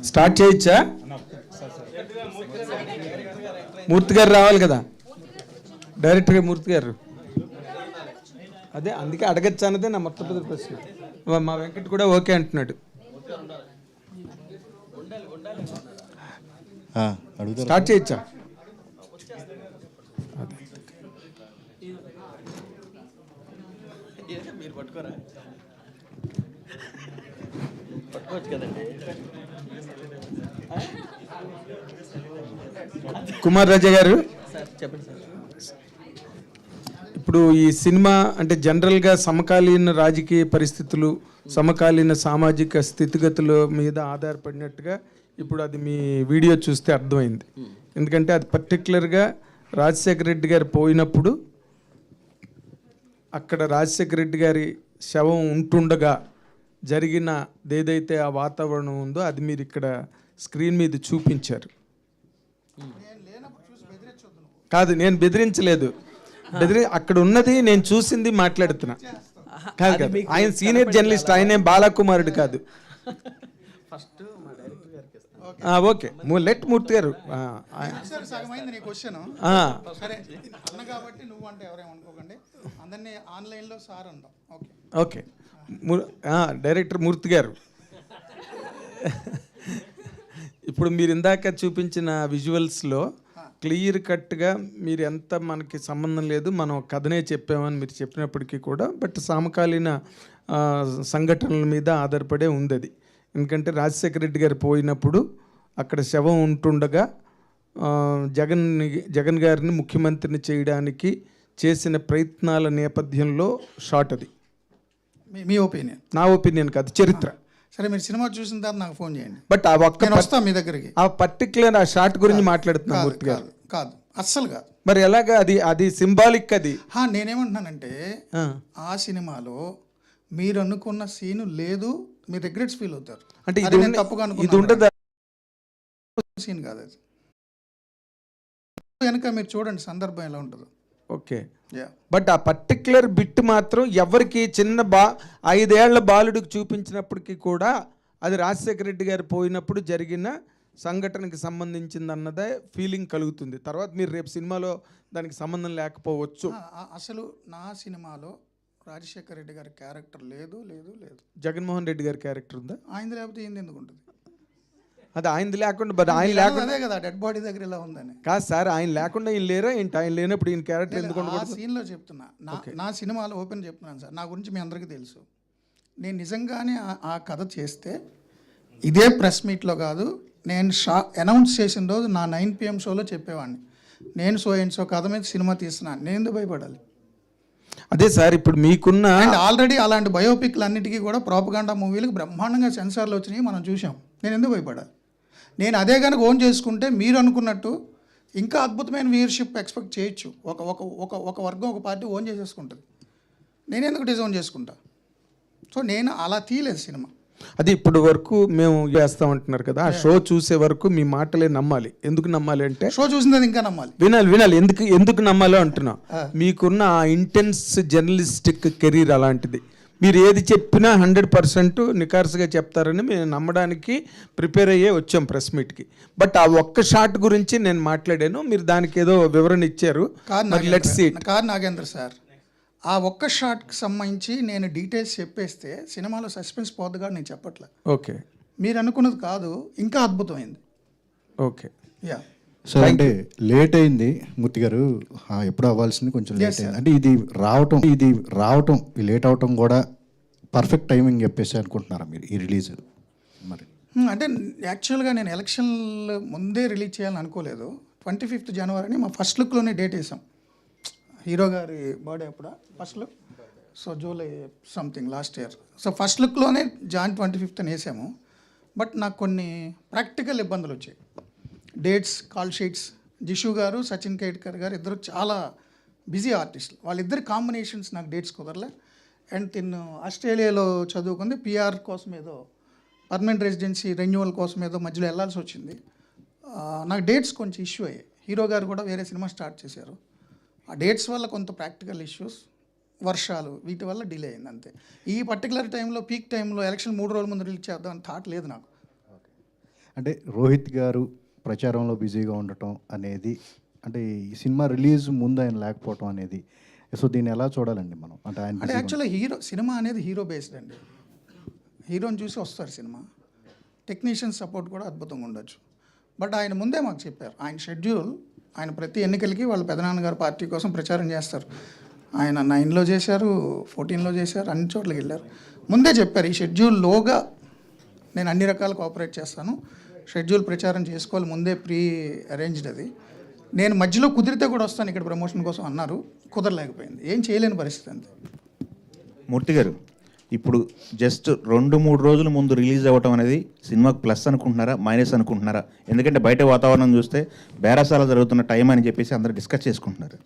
Start చేయొచ్చా? మూర్తి గారు రావాలి కదా, డైరెక్టర్గా మూర్తి గారు. అదే అందుకే అడగచ్చా అన్నదే నా మొట్టమొదటి ప్రశ్న. మా వెంకట్ కూడా ఓకే అంటున్నాడు. స్టార్ట్ చేయొచ్చా? మీరు పట్టుకోరా, పట్టుకోవచ్చు కదండి. కుమార్ రాజా గారు చెప్పండి సార్. ఇప్పుడు ఈ సినిమా అంటే జనరల్గా సమకాలీన రాజకీయ పరిస్థితులు, సమకాలీన సామాజిక స్థితిగతుల మీద ఆధారపడినట్టుగా ఇప్పుడు అది మీ వీడియో చూస్తే అర్థమైంది. ఎందుకంటే అది పర్టికులర్గా రాజశేఖర రెడ్డి గారు పోయినప్పుడు అక్కడ రాజశేఖర రెడ్డి గారి శవం ఉంటుండగా జరిగిన ఏదైతే ఆ వాతావరణం ఉందో అది మీరు ఇక్కడ స్క్రీన్ మీద చూపించారు. కాదు, నేను బెదిరించలేదు. అక్కడ ఉన్నది నేను చూసింది మాట్లాడుతున్నా. కాదు కాదు, ఆయన సీనియర్ జర్నలిస్ట్, ఆయన బాలకుమారుడు కాదు. ఓకే, లెట్ మూర్తి గారు. ఓకే, డైరెక్టర్ మూర్తి గారు, ఇప్పుడు మీరు ఇందాక చూపించిన విజువల్స్లో క్లియర్ కట్గా మీరు ఎంత మనకి సంబంధం లేదు, మనం కథనే చెప్పామని మీరు చెప్పినప్పటికీ కూడా బట్ సమకాలీన సంఘటనల మీద ఆధారపడే ఉంది అది. ఎందుకంటే రాజశేఖర రెడ్డి గారు పోయినప్పుడు అక్కడ శవం ఉంటుండగా జగన్ గారిని ముఖ్యమంత్రిని చేయడానికి చేసిన ప్రయత్నాల నేపథ్యంలో షాట్ అది. మీ ఒపీనియన్? నా ఒపీనియన్ కాదు, చరిత్ర. సరే, మీరు సినిమా చూసిన తర్వాత నాకు ఫోన్ చేయండి. బట్ ఆ ఒక్క వస్తా మీ దగ్గరికి. ఆ పర్టికులర్ ఆ షాట్ గురించి మాట్లాడుతున్నా మూర్తి గారు. కాదు, అస్సలు కాదు. మరి ఎలాగా? అది సింబాలిక్. అది నేనేమంటున్నానంటే ఆ సినిమాలో మీరు అనుకున్న సీను లేదు, మీరు రిగ్రెట్స్ ఫీల్ అవుతారు. అంటే ఇది తప్పుగా ఇది ఉండదు సీన్ కాదు అది. వెనక మీరు చూడండి సందర్భం ఎలా ఉంటుందో. ఓకే, బట్ ఆ పర్టికులర్ బిట్ మాత్రం ఎవరికి చిన్న 5 ఏళ్ల బాలుడికి చూపించినప్పటికీ కూడా అది రాజశేఖర రెడ్డి గారు పోయినప్పుడు జరిగిన సంఘటనకి సంబంధించింది అన్నదే ఫీలింగ్ కలుగుతుంది. తర్వాత మీరు రేపు సినిమాలో దానికి సంబంధం లేకపోవచ్చు. అసలు నా సినిమాలో రాజశేఖర రెడ్డి గారి క్యారెక్టర్ లేదు లేదు లేదు. జగన్మోహన్ రెడ్డి గారి క్యారెక్టర్ ఉందా? ఆయన లేకపోతే ఏంది ఎందుకు ఉంటుంది? అది ఆయనది లేకుండా, బట్ ఆయన లేకుండా అదే కదా డెడ్ బాడీ దగ్గర ఇలా ఉందని. కాదు సార్, ఆయన లేకుండా ఈయన లేరా ఏంటి? ఆయన లేనప్పుడు ఈయన క్యారెక్టర్ ఎందుకు ఉండకూడదు? ఆ సీన్లో చెప్తున్నా. నా సినిమాలో ఓపెన్ చెప్తున్నాను సార్, నా గురించి మీ అందరికీ తెలుసు. నేను నిజంగానే ఆ కథ చేస్తే ఇదే ప్రెస్ మీట్లో కాదు, నేను అనౌన్స్ చేసిన రోజు నా 9 PM షోలో చెప్పేవాడిని, నేను సో కథ మీద సినిమా తీస్తున్నాను. నేను ఎందుకు భయపడాలి? అదే సార్, ఇప్పుడు మీకున్న ఆల్రెడీ అలాంటి బయోపిక్లు అన్నిటికీ కూడా ప్రోపగాండా మూవీలకు బ్రహ్మాండంగా సెన్సార్లు వచ్చినాయి, మనం చూసాం. నేను ఎందుకు భయపడాలి? నేను అదే కనుక ఓన్ చేసుకుంటే మీరు అనుకున్నట్టు ఇంకా అద్భుతమైన వ్యూయర్షిప్ ఎక్స్పెక్ట్ చేయొచ్చు. ఒక వర్గం, ఒక పార్టీ ఓన్ చేసేసుకుంటుంది. నేను ఎందుకు డిజోన్ చేసుకుంటా? సో నేను అలా తీయలేదు సినిమా. అది ఇప్పటి వరకు మేము చేస్తామంటున్నారు కదా, ఆ షో చూసే వరకు మీ మాటలే నమ్మాలి. ఎందుకు నమ్మాలి అంటే, షో చూసింది ఇంకా నమ్మాలి, వినాలి. ఎందుకు నమ్మాలో అంటున్నా. మీకున్న ఆ ఇంటెన్స్ జర్నలిస్టిక్ కెరీర్ అలాంటిది. మీరు ఏది చెప్పినా 100% నికార్సుగా చెప్తారని మేము నమ్మడానికి ప్రిపేర్ అయ్యే వచ్చాం ప్రెస్ మీట్కి. బట్ ఆ ఒక్క షాట్ గురించి నేను మాట్లాడాను, మీరు దానికి ఏదో వివరణ ఇచ్చారు. కాదు నాగేంద్ర సార్, ఆ ఒక్క షాట్కి సంబంధించి నేను డీటెయిల్స్ చెప్పేస్తే సినిమాలో సస్పెన్స్ పోద్దుగా నేను చెప్పట్లే. ఓకే, మీరు అనుకున్నది కాదు, ఇంకా అద్భుతమైంది. ఓకే, సో అంటే లేట్ అయింది మూర్తి గారు, ఎప్పుడు అవ్వాల్సింది కొంచెం లేట్ అయింది. అంటే ఇది రావటం లేట్ అవటం కూడా పర్ఫెక్ట్ టైమింగ్ చెప్పేసి అనుకుంటున్నారా మీరు ఈ రిలీజ్? మరి అంటే యాక్చువల్గా నేను ఎలక్షన్ల ముందే రిలీజ్ చేయాలని అనుకోలేదు. 25th జనవరిని మా ఫస్ట్ లుక్లోనే డేట్ వేసాం. హీరో గారి బర్త్డే అప్పుడు first look, so July something last year. So first లుక్లోనే Jan 25th అని వేసాము. బట్ నాకు కొన్ని ప్రాక్టికల్ ఇబ్బందులు వచ్చాయి. Dates, call sheets. జిషు గారు, సచిన్ కేడ్కర్ గారు ఇద్దరు చాలా బిజీ ఆర్టిస్టులు, వాళ్ళిద్దరి కాంబినేషన్స్ నాకు డేట్స్ కుదరలే. అండ్ తిన్ను ఆస్ట్రేలియాలో చదువుకుంది, PR కోసం ఏదో పర్మనెంట్ రెసిడెన్సీ రెన్యువల్ కోసం ఏదో మధ్యలో వెళ్ళాల్సి వచ్చింది. నాకు డేట్స్ కొంచెం ఇష్యూ అయ్యాయి. హీరో గారు కూడా వేరే సినిమా స్టార్ట్ చేశారు. ఆ డేట్స్ వల్ల కొంత ప్రాక్టికల్ ఇష్యూస్, వర్షాలు, వీటి వల్ల డిలే అయింది అంతే. ఈ పర్టికులర్ టైంలో, పీక్ టైంలో, ఎలక్షన్ 3 రోజుల ముందు రిలీజ్ చేద్దాం అని థాట్ లేదు నాకు. అంటే రోహిత్ గారు ప్రచారంలో బిజీగా ఉండటం అనేది, అంటే ఈ సినిమా రిలీజ్ ముందు ఆయన లేకపోవటం అనేది, సో దీన్ని ఎలా చూడాలండి మనం? అంటే ఆయన అంటే యాక్చువల్గా సినిమా అనేది హీరో బేస్డ్ అండి. హీరోని చూసి వస్తారు సినిమా. టెక్నీషియన్ సపోర్ట్ కూడా అద్భుతంగా ఉండొచ్చు. బట్ ఆయన ముందే మాకు చెప్పారు, ఆయన షెడ్యూల్, ఆయన ప్రతి ఎన్నికలకి వాళ్ళ పెదనాన్నగారు పార్టీ కోసం ప్రచారం చేస్తారు. ఆయన 9లో చేశారు, 14లో చేశారు, అన్ని చోట్లకి వెళ్ళారు. ముందే చెప్పారు, ఈ షెడ్యూల్లోగా నేను అన్ని రకాల కోఆపరేట్ చేస్తాను, షెడ్యూల్ ప్రచారం చేసుకోవాలి, ముందే ప్రీ అరేంజ్డ్ అది. నేను మధ్యలో కుదిరితే కూడా వస్తాను ఇక్కడ ప్రమోషన్ కోసం అన్నారు. కుదరలేకపోయింది, ఏం చేయలేని పరిస్థితి అంతే. మూర్తి గారు, ఇప్పుడు జస్ట్ 2-3 రోజుల ముందు రిలీజ్ అవ్వటం అనేది సినిమాకి ప్లస్ అనుకుంటున్నారా, మైనస్ అనుకుంటున్నారా? ఎందుకంటే బయట వాతావరణం చూస్తే బేరసాల జరుగుతున్న టైం అని చెప్పేసి అందరూ డిస్కస్ చేసుకుంటున్నారు.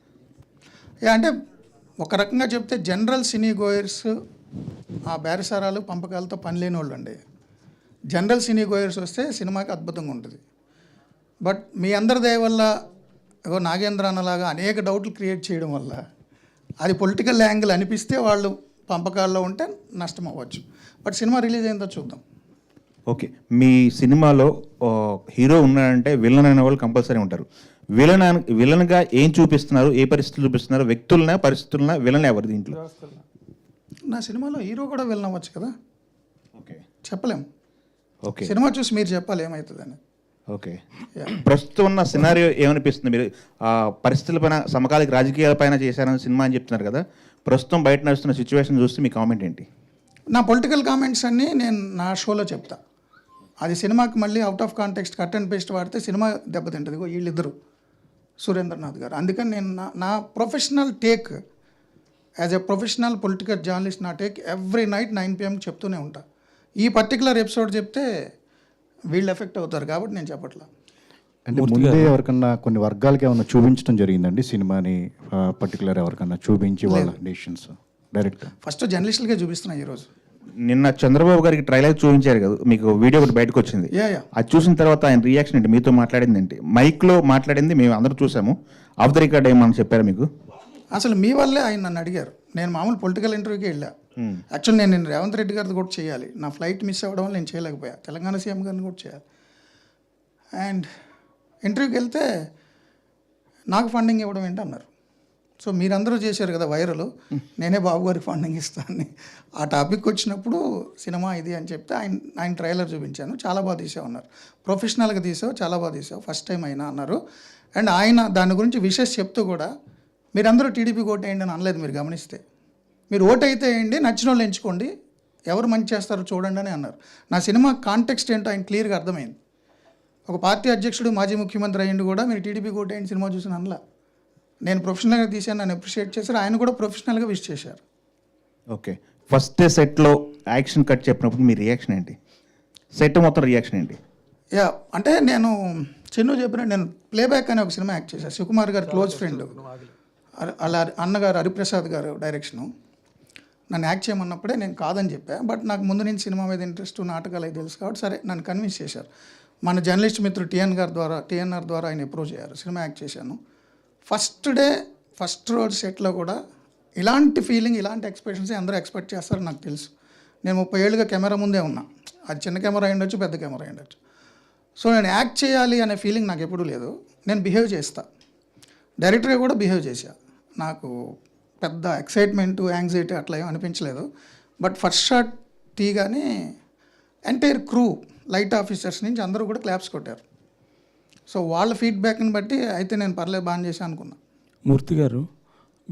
అంటే ఒక రకంగా చెప్తే జనరల్ సినీ గోయర్స్ ఆ బేరసారాలు పంపకాలతో పని లేని వాళ్ళు అండి. జనరల్ సినీ గోయర్స్ వస్తే సినిమాకి అద్భుతంగా ఉంటుంది. బట్ మీ అందరి దయ వల్ల నాగేంద్ర అన్నలాగా అనేక డౌట్లు క్రియేట్ చేయడం వల్ల అది పొలిటికల్ యాంగిల్ అనిపిస్తే వాళ్ళు పంపకాల్లో ఉంటే నష్టం అవ్వచ్చు. బట్ సినిమా రిలీజ్ అయిందో చూద్దాం. ఓకే, మీ సినిమాలో హీరో ఉన్నాడంటే విలన్ అనే వాళ్ళు కంపల్సరీ ఉంటారు. విలన్గా ఏం చూపిస్తున్నారు, ఏ పరిస్థితులు చూపిస్తున్నారు? వ్యక్తులనా, పరిస్థితులనా? విలన్ ఎవరు దీంట్లో? నా సినిమాలో హీరో కూడా వెళ్ళనవచ్చు కదా. ఓకే, చెప్పలేం. ఓకే, సినిమా చూసి మీరు చెప్పాలి ఏమవుతుందని. ఓకే. ప్రస్తుతం ఉన్న సినారియో ఏమనిపిస్తుంది? మీరు పరిస్థితుల పైన, సమకాలిక రాజకీయాల పైన చేశారని సినిమా అని చెప్తున్నారు కదా, ప్రస్తుతం బయట నడుస్తున్న సిచ్యువేషన్ చూస్తే మీ కామెంట్ ఏంటి? నా పొలిటికల్ కామెంట్స్ అన్నీ నేను నా షోలో చెప్తా. అది సినిమాకి మళ్ళీ out of context cut and paste వాడితే సినిమా దెబ్బతింటుంది. వీళ్ళిద్దరు సురేంద్రనాథ్ గారు. అందుకని నేను నా professional take, as a professional political journalist, నా టేక్ ఎవ్రీ నైట్ 9 PM చెప్తూనే ఉంటా. ఈ పర్టికులర్ ఎపిసోడ్ చెప్తే వీళ్ళు ఎఫెక్ట్ అవుతారు కాబట్టి నేను చెప్పట్లా. అంటే ముందే ఎవరికన్నా కొన్ని వర్గాలకి ఏమన్నా చూపించడం జరిగిందండి సినిమాని, పర్టికులర్ ఎవరికన్నా చూపించి వాళ్ళ డెసిషన్స్ డైరెక్ట్? ఫస్ట్ జర్నలిస్టులకే చూపిస్తున్నా ఈరోజు. నిన్న చంద్రబాబు గారికి ట్రైలర్ చూపించారు కదా, మీకు వీడియో ఒకటి బయటకు వచ్చింది. యా అది చూసిన తర్వాత ఆయన రియాక్షన్ ఏంటి? మీతో మాట్లాడింది ఏంటి? మైక్లో మాట్లాడింది మేము అందరూ చూసాము, ఆఫ్ ద రికార్డ్ ఏమని చెప్పారా మీకు? అసలు మీ వల్లే ఆయన నన్ను అడిగారు. నేను మామూలు పొలిటికల్ ఇంటర్వ్యూకి వెళ్ళా. యాక్చువల్ నేను రేవంత్ రెడ్డి గారిది కూడా చేయాలి. నా ఫ్లైట్ మిస్ అవ్వడం వల్ల నేను చేయలేకపోయా. తెలంగాణ సీఎం గారిని కూడా చేయాలి. అండ్ ఇంటర్వ్యూకి వెళ్తే నాకు ఫండింగ్ ఇవ్వడం ఏంటి అన్నారు. సో మీరందరూ చేశారు కదా వైరల్, నేనే బాబు గారికి ఫండింగ్ ఇస్తాను. ఆ టాపిక్ వచ్చినప్పుడు సినిమా ఇది అని చెప్తే ఆయన ట్రైలర్ చూపించాను. చాలా బాగా తీసావు అన్నారు. ప్రొఫెషనల్గా తీసావు, చాలా బాగా తీసావు, ఫస్ట్ టైం అయినా అన్నారు. అండ్ ఆయన దాని గురించి విషెస్ చెప్తూ కూడా మీరందరూ టీడీపీకి ఓటు వేయండి అని అనలేదు. మీరు గమనిస్తే, మీరు ఓటు అయితే వేయండి, నచ్చిన వాళ్ళు ఎంచుకోండి, ఎవరు మంచి చేస్తారో చూడండి అని అన్నారు. నా సినిమా కాంటెక్స్ట్ ఏంటో ఆయన క్లియర్గా అర్థమైంది. ఒక పార్టీ అధ్యక్షుడు, మాజీ ముఖ్యమంత్రి అయ్యిండు కూడా మీరు టీడీపీకి ఓటు వేయండి సినిమా చూసిన అనలా. నేను ప్రొఫెషనల్గా తీసాను, నన్ను అప్రిషియేట్ చేశారు. ఆయన కూడా ప్రొఫెషనల్గా విష్ చేశారు. ఓకే, ఫస్ట్ సెట్లో యాక్షన్ కట్ చెప్పినప్పుడు మీ రియాక్షన్ ఏంటి? సెట్ మొత్తం రియాక్షన్ ఏంటి? యా అంటే నేను చిన్ను చెప్పిన, నేను ప్లేబ్యాక్ అనే ఒక సినిమా యాక్ట్ చేశాను. శివకుమార్ గారు క్లోజ్ ఫ్రెండ్, అలా అన్నగారు హరిప్రసాద్ గారు డైరెక్షను. నన్ను యాక్ట్ చేయమన్నప్పుడే నేను కాదని చెప్పాను. బట్ నాకు ముందు నుంచి సినిమా మీద ఇంట్రెస్ట్, నాటకాలు అయితే తెలుసు కాబట్టి సరే నన్ను కన్విన్స్ చేశారు. మన జర్నలిస్ట్ మిత్రుడు టీఎన్ఆర్ ద్వారా ఆయన అప్రోచ్ అయ్యారు. సినిమా యాక్ట్ చేశాను. ఫస్ట్ రోజు సెట్లో కూడా ఇలాంటి ఫీలింగ్, ఇలాంటి ఎక్స్ప్రెషన్స్ అందరూ ఎక్స్పెక్ట్ చేస్తారని నాకు తెలుసు. నేను 30 ఏళ్ళుగా కెమెరా ముందే ఉన్నా. అది చిన్న కెమెరా అయి ఉండొచ్చు, పెద్ద కెమెరా అయి ఉండొచ్చు. సో నేను యాక్ట్ చేయాలి అనే ఫీలింగ్ నాకు ఎప్పుడూ లేదు. నేను బిహేవ్ చేస్తా, డైరెక్టర్గా కూడా బిహేవ్ చేశా. నాకు పెద్ద ఎక్సైట్మెంటు, యాంగ్జైటీ అట్లా ఏం అనిపించలేదు. బట్ ఫస్ట్ షాట్ తీయగానే ఎంటైర్ క్రూ, లైట్ ఆఫీసర్స్ నుంచి అందరూ కూడా క్లాప్స్ కొట్టారు. సో వాళ్ళ ఫీడ్బ్యాక్ని బట్టి అయితే నేను పర్లేదు బాగా చేశాను అనుకున్నా. మూర్తి గారు,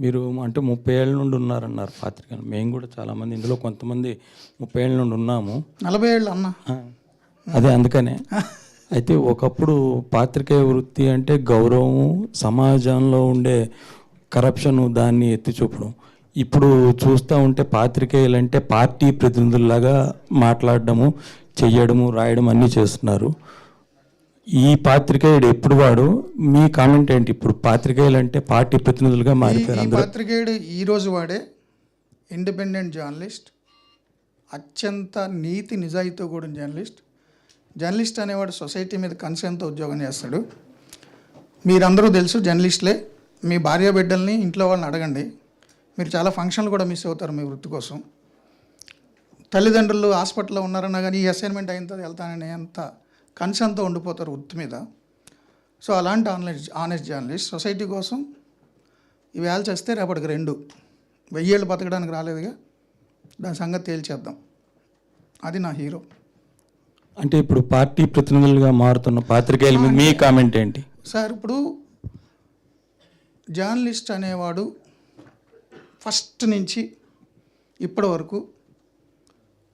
మీరు అంటే 30 ఏళ్ళ నుండి ఉన్నారన్నారు పాత్రిక. మేము కూడా చాలామంది, ఇందులో కొంతమంది 30 ఏళ్ళ నుండి ఉన్నాము. 40 ఏళ్ళు అన్న. అదే అందుకనే. అయితే ఒకప్పుడు పాత్రికేయ వృత్తి అంటే గౌరవము, సమాజంలో ఉండే కరప్షను దాన్ని ఎత్తి చూపడం. ఇప్పుడు చూస్తూ ఉంటే పాత్రికేయులు అంటే పార్టీ ప్రతినిధుల్లాగా మాట్లాడడము, చెయ్యడము, రాయడం అన్నీ చేస్తున్నారు. ఈ పాత్రికేయుడు ఎప్పుడు వాడు, మీ కామెంట్ ఏంటి? ఇప్పుడు పాత్రికేయులు అంటే పార్టీ ప్రతినిధులుగా మారిపోయారు అందరూ. పాత్రికేయుడు ఈరోజు వాడే ఇండిపెండెంట్ జర్నలిస్ట్, అత్యంత నీతి నిజాయితీతో కూడిన జర్నలిస్ట్. జర్నలిస్ట్ అనేవాడు సొసైటీ మీద కన్సర్న్తో ఉద్యోగం చేస్తాడు. మీరందరూ తెలుసు జర్నలిస్టులే. మీ భార్య బిడ్డల్ని ఇంట్లో వాళ్ళని అడగండి, మీరు చాలా ఫంక్షన్లు కూడా మిస్ అవుతారు మీ వృత్తి కోసం. తల్లిదండ్రులు హాస్పిటల్లో ఉన్నారన్నా కానీ ఈ అసైన్మెంట్ అయిన తర్వాత వెళ్తానని అంత కన్సర్న్తో ఉండిపోతారు వృత్తి మీద. సో అలాంటి ఆనెస్ట్ జర్నలిస్ట్ సొసైటీ కోసం ఇవాళ చేస్తే రేపటికి 2 1000 ఏళ్ళు బతకడానికి రాలేదుగా, దాని సంగతి తేల్చేద్దాం. అది నా హీరో. అంటే ఇప్పుడు పార్టీ ప్రతినిధులుగా మారుతున్న పాత్రికేయుల మీద మీ కామెంట్ ఏంటి సార్? ఇప్పుడు జర్నలిస్ట్ అనేవాడు ఫస్ట్ నుంచి ఇప్పటి వరకు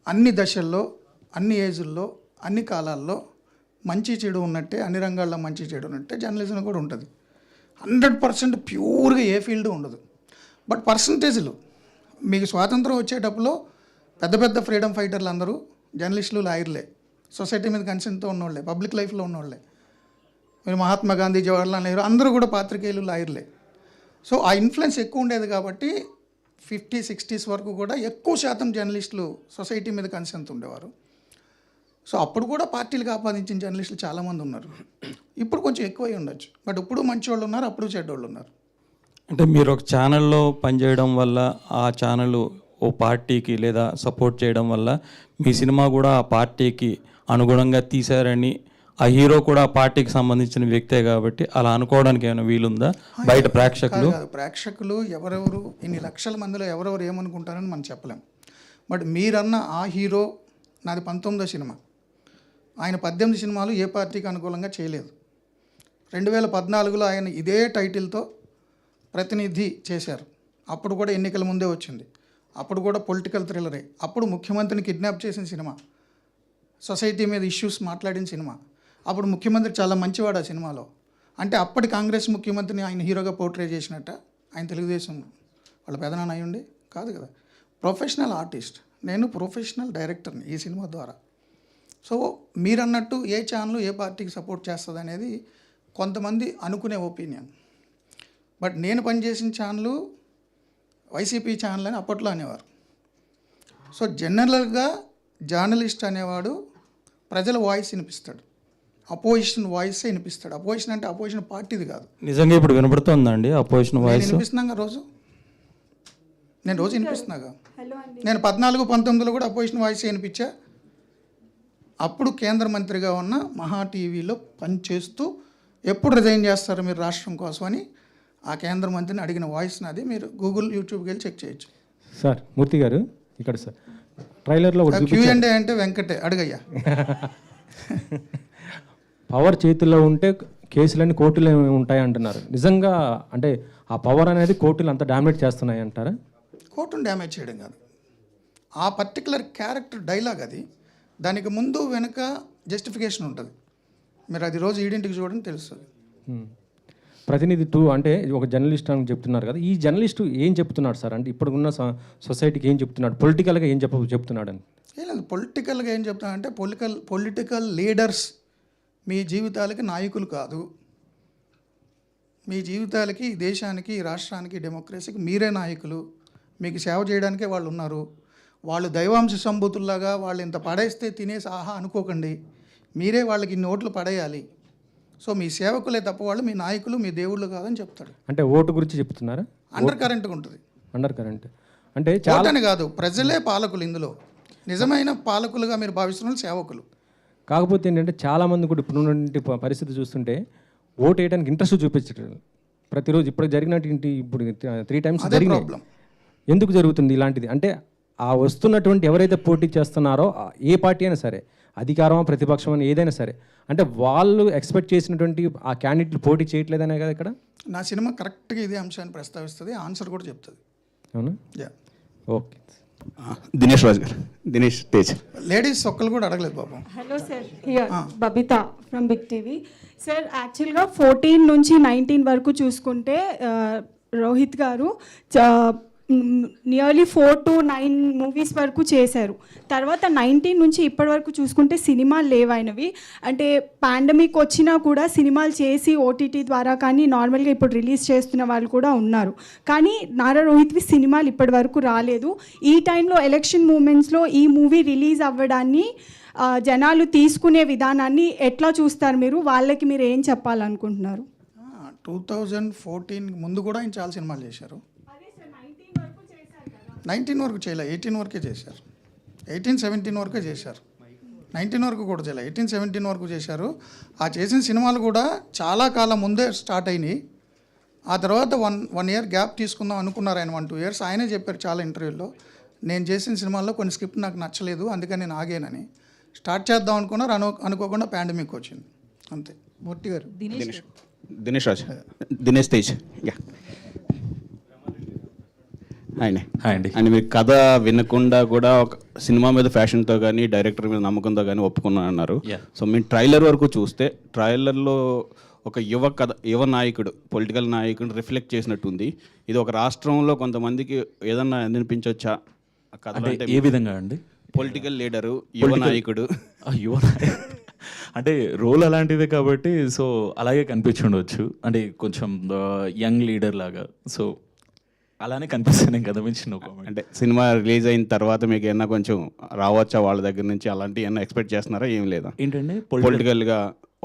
అన్ని దశల్లో, అన్ని ఏజుల్లో, అన్ని కాలాల్లో మంచి చెడు ఉన్నట్టే, అన్ని రంగాల్లో మంచి చెడు ఉన్నట్టే జర్నలిజం కూడా ఉంటుంది. 100% ప్యూర్గా ఏ ఫీల్డ్ ఉండదు. బట్ పర్సంటేజ్లు మీకు స్వాతంత్రం వచ్చేటప్పుడు పెద్ద పెద్ద ఫ్రీడమ్ ఫైటర్లు అందరూ జర్నలిస్టులు, లాయర్లే, సొసైటీ మీద కన్సర్న్తో ఉన్నోళ్ళే, పబ్లిక్ లైఫ్లో ఉన్నోళ్ళే. మీరు మహాత్మా గాంధీ, జవహర్లాల్ నెహ్రూ అందరూ కూడా పాత్రికేయులు, లాయర్లే. సో ఆ ఇన్ఫ్లుయెన్స్ ఎక్కువ ఉండేది కాబట్టి 50-60s వరకు కూడా ఎక్కువ శాతం జర్నలిస్టులు సొసైటీ మీద కన్సర్న్తో ఉండేవారు. సో అప్పుడు కూడా పార్టీలకు ఆపాదించిన జర్నలిస్టులు చాలామంది ఉన్నారు. ఇప్పుడు కొంచెం ఎక్కువై ఉండొచ్చు, బట్ ఇప్పుడు మంచి వాళ్ళు ఉన్నారు, అప్పుడు చెడ్డోళ్ళు ఉన్నారు. అంటే మీరు ఒక ఛానల్లో పనిచేయడం వల్ల ఆ ఛానల్ ఓ పార్టీకి లేదా సపోర్ట్ చేయడం వల్ల మీ సినిమా కూడా ఆ పార్టీకి అనుగుణంగా తీశారని, ఆ హీరో కూడా ఆ పార్టీకి సంబంధించిన వ్యక్తే కాబట్టి అలా అనుకోవడానికి ఏమైనా వీలుందా బయట ప్రేక్షకులు? కాదు, ప్రేక్షకులు ఎవరెవరు ఇన్ని లక్షల మందిలో ఎవరెవరు ఏమనుకుంటారని మనం చెప్పలేం. బట్ మీరన్న ఆ హీరో నాది 19వ సినిమా. ఆయన 18 సినిమాలు ఏ పార్టీకి అనుకూలంగా చేయలేదు. 2014లో ఆయన ఇదే టైటిల్తో ప్రతినిధి చేశారు. అప్పుడు కూడా ఎన్నికల ముందే వచ్చింది. అప్పుడు కూడా పొలిటికల్ థ్రిల్లరే. అప్పుడు ముఖ్యమంత్రిని కిడ్నాప్ చేసిన సినిమా, సొసైటీ మీద ఇష్యూస్ మాట్లాడిన సినిమా. అప్పుడు ముఖ్యమంత్రి చాలా మంచివాడు ఆ సినిమాలో. అంటే అప్పటి కాంగ్రెస్ ముఖ్యమంత్రిని ఆయన హీరోగా పోర్ట్రే చేసినట్ట? ఆయన తెలుగుదేశం వాళ్ళ పెదనాన్న అయ్యుండి కాదు కదా. ప్రొఫెషనల్ ఆర్టిస్ట్, నేను ప్రొఫెషనల్ డైరెక్టర్ని ఈ సినిమా ద్వారా. సో మీరన్నట్టు ఏ ఛానల్ ఏ పార్టీకి సపోర్ట్ చేస్తుంది అనేది కొంతమంది అనుకునే ఒపీనియన్. బట్ నేను పనిచేసిన ఛానల్ వైసీపీ ఛానల్ అని అప్పట్లో అనేవారు. సో జనరల్గా జర్నలిస్ట్ అనేవాడు ప్రజల వాయిస్ వినిపిస్తాడు, అపోజిషన్ వాయిసే వినిపిస్తాడు. అపోజిషన్ అంటే అపోజిషన్ పార్టీది కాదు. నిజంగా ఇప్పుడు వినపడుతుందండి అపోజిషన్ వాయిస్? వినిపిస్తున్నాగా రోజు, నేను రోజు వినిపిస్తున్నాగా. నేను 14-19లో కూడా అపోజిషన్ వాయిస్ వినిపించా. అప్పుడు కేంద్ర మంత్రిగా ఉన్న మహా టీవీలో పనిచేస్తూ ఎప్పుడు రిజైన్ చేస్తారు మీరు రాష్ట్రం కోసం అని ఆ కేంద్ర మంత్రిని అడిగిన వాయిస్ నాది. మీరు గూగుల్, యూట్యూబ్కి వెళ్ళి చెక్ చేయొచ్చు. సార్ మూర్తి గారు ఇక్కడ సార్ ట్రైలర్లో Q&A అంటే వెంకటే అడుగయ్యా. పవర్ చేతుల్లో ఉంటే కేసులన్నీ కోర్టులో ఉంటాయి అంటున్నారు. నిజంగా అంటే ఆ పవర్ అనేది కోర్టులు అంత డామినేట్ చేస్తున్నాయి అంటారా? కోర్టును డ్యామేజ్ చేయడం కాదు, ఆ పర్టికులర్ క్యారెక్టర్ డైలాగ్ అది. దానికి ముందు వెనుక జస్టిఫికేషన్ ఉంటుంది. మీరు అది రోజు ఈడింటికి చూడండి తెలుస్తుంది. ప్రతినిధి 2 అంటే ఒక జర్నలిస్ట్ అని చెప్తున్నారు కదా, ఈ జర్నలిస్ట్ ఏం చెప్తున్నాడు సార్? అంటే ఇప్పుడున్న సొసైటీకి ఏం చెప్తున్నాడు, పొలిటికల్గా ఏం చెప్తున్నాడు అని? ఏం లేదు, పొలిటికల్గా ఏం చెప్తానంటే పొలిటికల్ లీడర్స్ మీ జీవితాలకి నాయకులు కాదు. మీ జీవితాలకి, ఈ దేశానికి, ఈ రాష్ట్రానికి, డెమోక్రసీకి మీరే నాయకులు. మీకు సేవ చేయడానికే వాళ్ళు ఉన్నారు. వాళ్ళు దైవాంశ సంభూతుల్లాగా వాళ్ళు ఇంత పడేస్తే తినేసి ఆహా అనుకోకండి. మీరే వాళ్ళకి ఇన్ని ఓట్లు పడేయాలి. సో మీ సేవకులే తప్ప వాళ్ళు మీ నాయకులు, మీ దేవుళ్ళు కాదని చెప్తాడు. అంటే ఓటు గురించి చెప్తున్నారా? అండర్ కరెంట్గా ఉంటుంది. అండర్ కరెంట్ అంటే ఓటని కాదు, ప్రజలే పాలకులు. ఇందులో నిజమైన పాలకులుగా మీరు భావిస్తున్న సేవకులు. కాకపోతే ఏంటంటే చాలామంది కూడా ఇప్పుడున్నటువంటి పరిస్థితి చూస్తుంటే ఓటు వేయడానికి ఇంట్రెస్ట్ చూపించట్లేదు. ప్రతిరోజు ఇప్పుడు జరిగినటువంటి ఇప్పుడు 3 times అదే జరిగినాయి. ప్రాబ్లం. ఎందుకు జరుగుతుంది ఇలాంటిది? అంటే ఆ వస్తున్నటువంటి ఎవరైతే పోటీ చేస్తున్నారో ఏ పార్టీ అయినా సరే, అధికారమా ప్రతిపక్షం అని ఏదైనా సరే, అంటే వాళ్ళు ఎక్స్పెక్ట్ చేసినటువంటి ఆ క్యాండిడేట్లు పోటీ చేయట్లేదనే కదా ఇక్కడ. నా సినిమా కరెక్ట్గా ఇదే అంశాన్ని ప్రస్తావిస్తుంది, ఆన్సర్ కూడా చెప్తుంది. అవునా? యా. ఓకే. దినేష్ రాజు గారు, దినేష్ తేజ్. లేడీస్ ఒక్కరు కూడా అడగలేదు పాపం. Hello sir, here Babitha from Big TV. Sir యాక్చువల్గా 14 నుంచి 19 వరకు చూసుకుంటే రోహిత్ గారు నియర్లీ 4 to 9 మూవీస్ వరకు చేశారు. తర్వాత 19 నుంచి ఇప్పటి వరకు చూసుకుంటే సినిమాలు లేవైనవి. అంటే పాండమిక్ వచ్చినా కూడా సినిమాలు చేసి ఓటీటీ ద్వారా కానీ నార్మల్గా ఇప్పుడు రిలీజ్ చేస్తున్న వాళ్ళు కూడా ఉన్నారు. కానీ నారా రోహిత్వి సినిమాలు ఇప్పటి వరకు రాలేదు. ఈ టైంలో ఎలక్షన్ మూమెంట్స్లో ఈ మూవీ రిలీజ్ అవ్వడాన్ని జనాలు తీసుకునే విధానాన్ని ఎట్లా చూస్తారు మీరు? వాళ్ళకి మీరు ఏం చెప్పాలనుకుంటున్నారు? 2014 ముందు కూడా ఆయన చాలా సినిమాలు చేశారు. 19 వరకు చేయలే, 18 వరకే చేశారు. 18-17 వరకే చేశారు. 19 వరకు కూడా చేయలే, 18-17 వరకు చేశారు. ఆ చేసిన సినిమాలు కూడా చాలా కాలం ముందే స్టార్ట్ అయినాయి. ఆ తర్వాత వన్ ఇయర్ గ్యాప్ తీసుకుందాం అనుకున్నారు ఆయన. 1-2 years ఆయనే చెప్పారు చాలా ఇంటర్వ్యూల్లో, నేను చేసిన సినిమాల్లో కొన్ని స్క్రిప్ట్ నాకు నచ్చలేదు, అందుకని నేను ఆగానని. స్టార్ట్ చేద్దాం అనుకున్నారు, అనుకోకుండా పాండమిక్ వచ్చింది, అంతే. మూర్తి గారు. దినేష్ రాజ్, దినేష్ తేజ్. యా, హాయ్ అండి. అండ్ మీరు కథ వినకుండా కూడా ఒక సినిమా మీద ఫ్యాషన్తో కానీ డైరెక్టర్ మీద నమ్మకంతో కానీ ఒప్పుకున్నాను అన్నారు. సో మీరు ట్రైలర్ వరకు చూస్తే ట్రైలర్లో ఒక యువ నాయకుడు, పొలిటికల్ నాయకుడు రిఫ్లెక్ట్ చేసినట్టుంది. ఇది ఒక రాష్ట్రంలో కొంతమందికి ఏదన్నా అనిపించవచ్చా కథ? అంటే ఏ విధంగా అండి? పొలిటికల్ లీడరు, యువ నాయకుడు. అంటే రోల్ అలాంటిదే కాబట్టి సో అలాగే కనిపించుండవచ్చు. అంటే కొంచెం యంగ్ లీడర్ లాగా, సో అలానే కనిపిస్తాను కదా మించిన. అంటే సినిమా రిలీజ్ అయిన తర్వాత మీకు ఏమన్నా కొంచెం రావచ్చా వాళ్ళ దగ్గర నుంచి? అలాంటివి ఏమన్నా ఎక్స్పెక్ట్ చేస్తున్నారా? ఏం లేదా? ఏంటంటే పొలిటికల్గా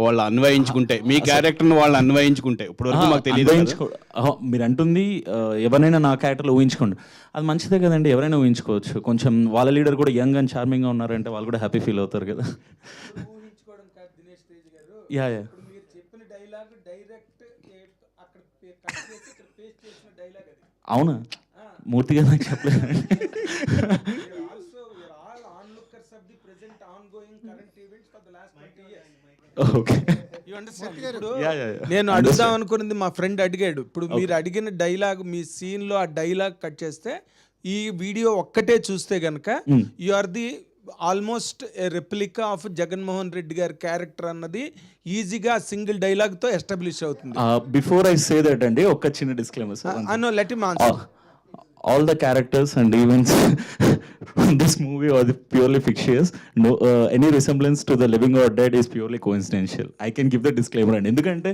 వాళ్ళు అన్వయించుకుంటే, మీ క్యారెక్టర్ని వాళ్ళు అన్వయించుకుంటే, ఇప్పుడు వరకు మాకు తెలియదు. మీరు అంటుంది ఎవరైనా నా క్యారెక్టర్లో ఊహించుకోండి, అది మంచిదే కదండి, ఎవరైనా ఊహించుకోవచ్చు. కొంచెం వాళ్ళ లీడర్ కూడా యంగ్ అండ్ చార్మింగ్గా ఉన్నారంటే వాళ్ళు కూడా హ్యాపీ ఫీల్ అవుతారు కదా. యా యా అవునా? మూర్తి గారు నాకు చెప్పలేదు. ఓకే, నేను అడుగుదాం అనుకున్నది మా ఫ్రెండ్ అడిగాడు. ఇప్పుడు మీరు అడిగిన డైలాగ్, మీ సీన్లో ఆ డైలాగ్ కట్ చేస్తే, ఈ వీడియో ఒక్కటే చూస్తే కనుక you are the almost replica of Jaganmohan Reddy గారి క్యారెక్టర్ అన్నది ఈజీగా సింగిల్ డైలాగ్తో ఎస్టాబ్లిష్ అవుతుంది. బిఫోర్ ఐ సే దట్ అండి, ఒక చిన్న disclaimer sir. No, let him answer. All the characters and events in this movie are purely fictitious. No, any resemblance to the living or dead is purely coincidental. I can give the disclaimer అండి. ఎందుకంటే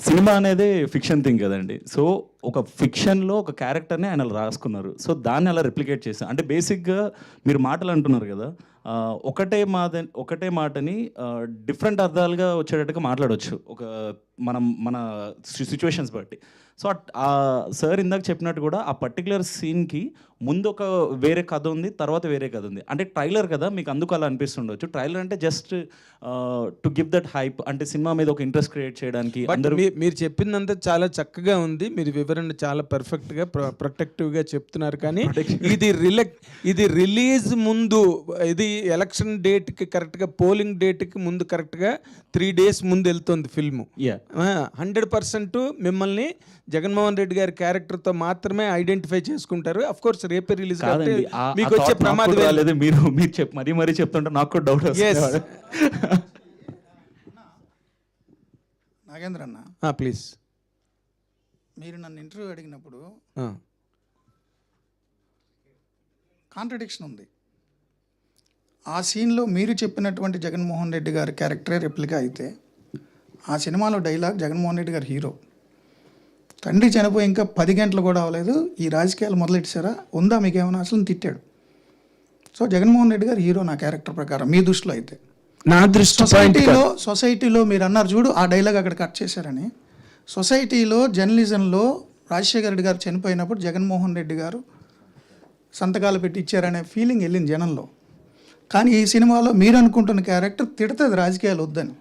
cinema అనేది fiction thing కదండి. So ఒక ఫిక్షన్లో ఒక క్యారెక్టర్ని ఆయన రాసుకున్నారు, so దాన్ని అలా రిప్లికేట్ చేశాను. అంటే బేసిక్గా మీరు మాటలు అంటున్నారు కదా, ఒకటే మాటని డిఫరెంట్ అర్థాలుగా వచ్చేటట్టుగా మాట్లాడవచ్చు ఒక మన సిచ్యువేషన్స్ బట్టి. సో సార్ ఇందాక చెప్పినట్టు కూడా ఆ పర్టికులర్ సీన్కి ముందు ఒక వేరే కథ ఉంది, తర్వాత వేరే కథ ఉంది. అంటే ట్రైలర్ కదా మీకు అందుకు అలా అనిపిస్తుండొచ్చు. ట్రైలర్ అంటే just to give that hype, అంటే సినిమా మీద ఒక ఇంట్రెస్ట్ క్రియేట్ చేయడానికి. మీరు చెప్పిందంతా చాలా చక్కగా ఉంది, మీరు వివరణ చాలా పర్ఫెక్ట్గా ప్రొటెక్టివ్గా చెప్తున్నారు. కానీ ఇది రిలీజ్ ముందు, ఇది ఎలక్షన్ డేట్కి కరెక్ట్గా, పోలింగ్ డేట్కి ముందు కరెక్ట్గా 3 days ముందు వెళ్తుంది ఫిల్మ్. 100% మిమ్మల్ని జగన్మోహన్ రెడ్డి గారి క్యారెక్టర్తో మాత్రమే ఐడెంటిఫై చేసుకుంటారు. అఫ్ కోర్స్ రేపే రిలీజ్ మీకు వచ్చే ప్రమాదం లేదు. మీరు మరీ చెప్తుంటే నాకు కూడా డౌట్ వస్తుంది. నాగేంద్ర అన్న, ప్లీజ్. మీరు నన్ను ఇంటర్వ్యూ అడిగినప్పుడు కాంట్రడిక్షన్ ఉంది. ఆ సీన్లో మీరు చెప్పినటువంటి జగన్మోహన్ రెడ్డి గారి క్యారెక్టరే రెప్లికా అయితే, ఆ సినిమాలో డైలాగ్ జగన్మోహన్ రెడ్డి గారు హీరో, తండ్రి చనిపోయి ఇంకా 10 గంటలు కూడా అవ్వలేదు, ఈ రాజకీయాలు మొదలెట్టారా, ఉందా మీకేమైనా అసలు తిట్టాడు. సో జగన్మోహన్ రెడ్డి గారు హీరో నా క్యారెక్టర్ ప్రకారం, మీ దృష్టిలో అయితే. నా దృష్టి సొసైటీలో మీరు అన్నారు చూడు, ఆ డైలాగ్ అక్కడ కట్ చేశారని. సొసైటీలో జర్నలిజంలో రాజశేఖర రెడ్డి గారు చనిపోయినప్పుడు జగన్మోహన్ రెడ్డి గారు సంతకాలు పెట్టి ఇచ్చారనే ఫీలింగ్ వెళ్ళింది జనంలో. కానీ ఈ సినిమాలో మీరు అనుకుంటున్న క్యారెక్టర్ తిడుతుంది రాజకీయాలు వద్దని.